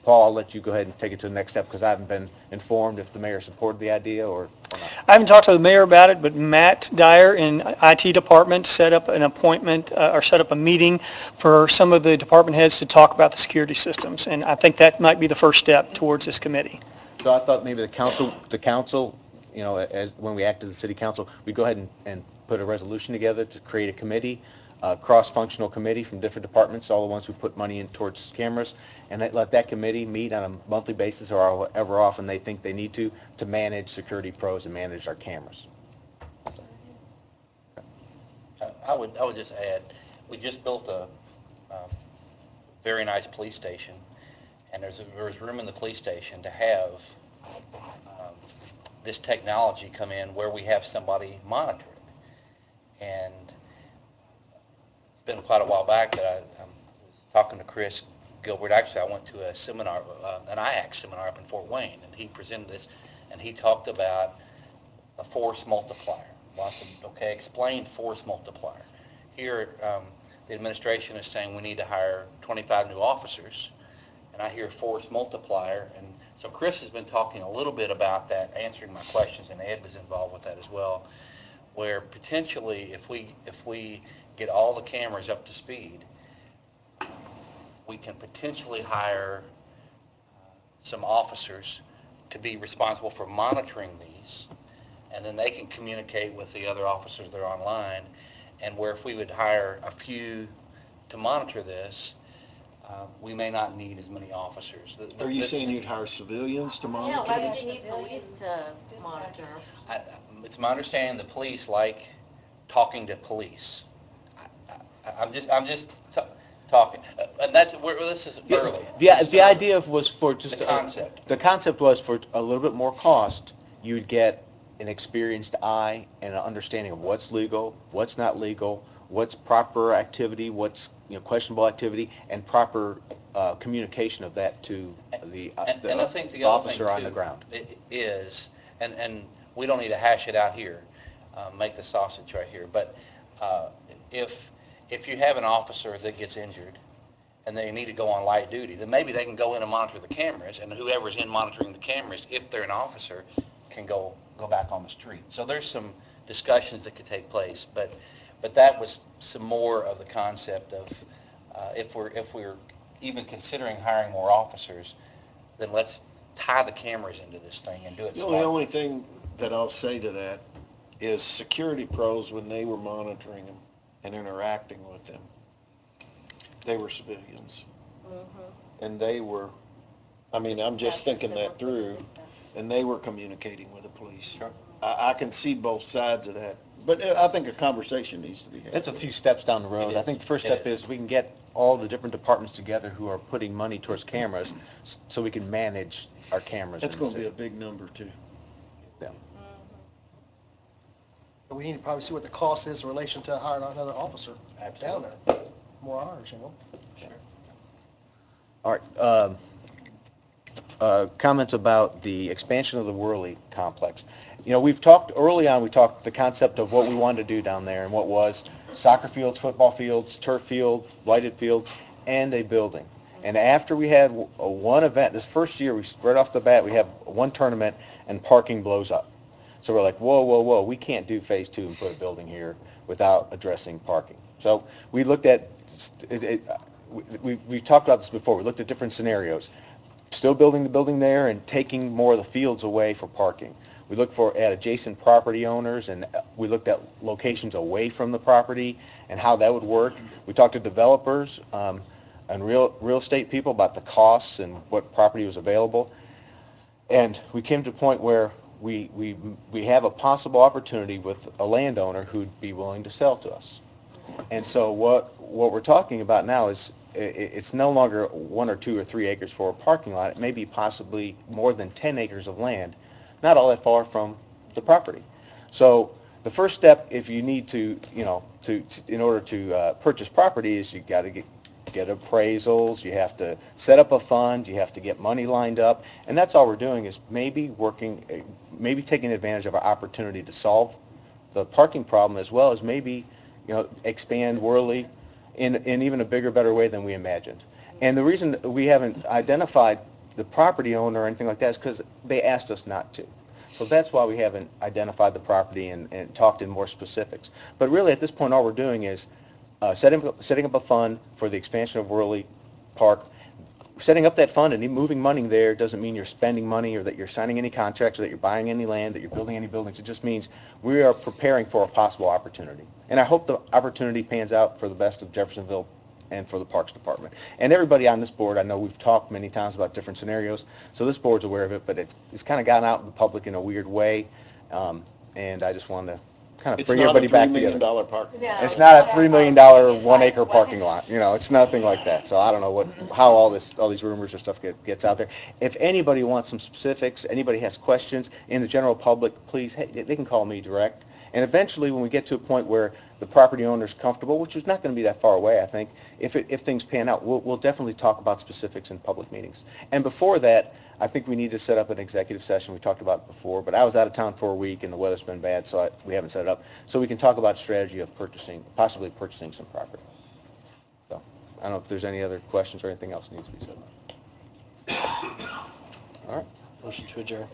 Paul, I'll let you go ahead and take it to the next step, because I haven't been informed if the mayor supported the idea or not. I haven't talked to the mayor about it, but Matt Dyer in IT department set up an appointment or set up a meeting for some of the department heads to talk about the security systems. And I think that might be the first step towards this committee. So I thought maybe the council, as when we act as a city council, we go ahead and put a resolution together to create a committee cross-functional committee from different departments, all the ones who put money in towards cameras, and let that committee meet on a monthly basis or however often they think they need to manage Security Pros and manage our cameras. I would just add, we just built a very nice police station, and there's room in the police station to have this technology come in where we have somebody monitor it. And it's been quite a while back that I was talking to Chris Gilbert. Actually, I went to a seminar, an IAC seminar up in Fort Wayne, and he presented this, and he talked about a force multiplier. Well, I said, okay, explain force multiplier. Here, the administration is saying we need to hire 25 new officers, and I hear force multiplier, and so Chris has been talking a little bit about that, answering my questions, and Ed was involved with that as well, where potentially if we get all the cameras up to speed, we can potentially hire some officers to be responsible for monitoring these, and then they can communicate with the other officers that are online, and where if we would hire a few to monitor this, we may not need as many officers. Are you saying you'd hire civilians to monitor? Yeah, why would you need police to monitor? It's my understanding the police like talking to police. I'm just talking, and this is early. The idea was for just the concept. The concept was for a little bit more cost, you'd get an experienced eye and an understanding of what's legal, what's not legal, what's proper activity, what's questionable activity, and proper communication of that to the I think the officer other on thing the too ground. Is, and we don't need to hash it out here, make the sausage right here, but if you have an officer that gets injured and they need to go on light duty, then maybe they can go in and monitor the cameras, and whoever's in monitoring the cameras, if they're an officer, can go back on the street. So there's some discussions that could take place, but that was some more of the concept of if we're even considering hiring more officers, then let's tie the cameras into this thing and do it The smart. only thing that I'll say to that is Security Pros, when they were monitoring them and interacting with them, they were civilians. And they were, I'm just thinking that through, and they were communicating with the police. Sure. I can see both sides of that, but I think a conversation needs to be had. That's a few steps down the road. I think the first step is we can get all the different departments together who are putting money towards cameras so we can manage our cameras. That's in the going to be a city. big number too. Yeah. But we need to probably see what the cost is in relation to hiring another officer down there. More hours, All right. Comments about the expansion of the Worley complex. We've talked early on, the concept of what we wanted to do down there, and what was soccer fields, football fields, turf field, lighted field, and a building. And after we had one event, this first year, right off the bat, we have one tournament and parking blows up. So we're like, whoa, we can't do phase 2 and put a building here without addressing parking. So we looked at, we've talked about this before, we looked at different scenarios. Still building the building there and taking more of the fields away for parking. We looked at adjacent property owners, and we looked at locations away from the property and how that would work. We talked to developers and real estate people about the costs and what property was available. And we came to a point where we have a possible opportunity with a landowner who'd be willing to sell to us. And so what we're talking about now is it's no longer 1 or 2 or 3 acres for a parking lot. It may be possibly more than 10 acres of land, not all that far from the property. So the first step, if you need to, in order to purchase property, is you got to get appraisals, you have to set up a fund, you have to get money lined up, and that's all we're doing is maybe taking advantage of our opportunity to solve the parking problem, as well as maybe expand Worley in even a bigger, better way than we imagined. And the reason we haven't identified the property owner or anything like that is because they asked us not to. So that's why we haven't identified the property and talked in more specifics. But really, at this point, all we're doing is setting up a fund for the expansion of Worley Park. setting up that fund and moving money there doesn't mean you're spending money or that you're signing any contracts or that you're buying any land, that you're building any buildings. It just means we are preparing for a possible opportunity. And I hope the opportunity pans out for the best of Jeffersonville and for the Parks Department. And everybody on this board, I know we've talked many times about different scenarios, so this board's aware of it, but it's kind of gotten out in the public in a weird way, and I just wanted to kind of bring everybody back together. It's not a $3 million parking lot. It's not a $3 million 1 acre parking lot, it's nothing like that. So I don't know how all these rumors or stuff gets out there. If anybody wants some specifics, anybody has questions in the general public, please, hey, they can call me direct. And eventually, when we get to a point where the property owner's comfortable, which is not going to be that far away, I think, if things pan out, we'll definitely talk about specifics in public meetings. And before that, I think we need to set up an executive session. We talked about it before, but I was out of town for a week and the weather's been bad, so we haven't set it up. So we can talk about strategy of possibly purchasing some property. So I don't know if there's any other questions or anything else needs to be said. All right. Motion to adjourn.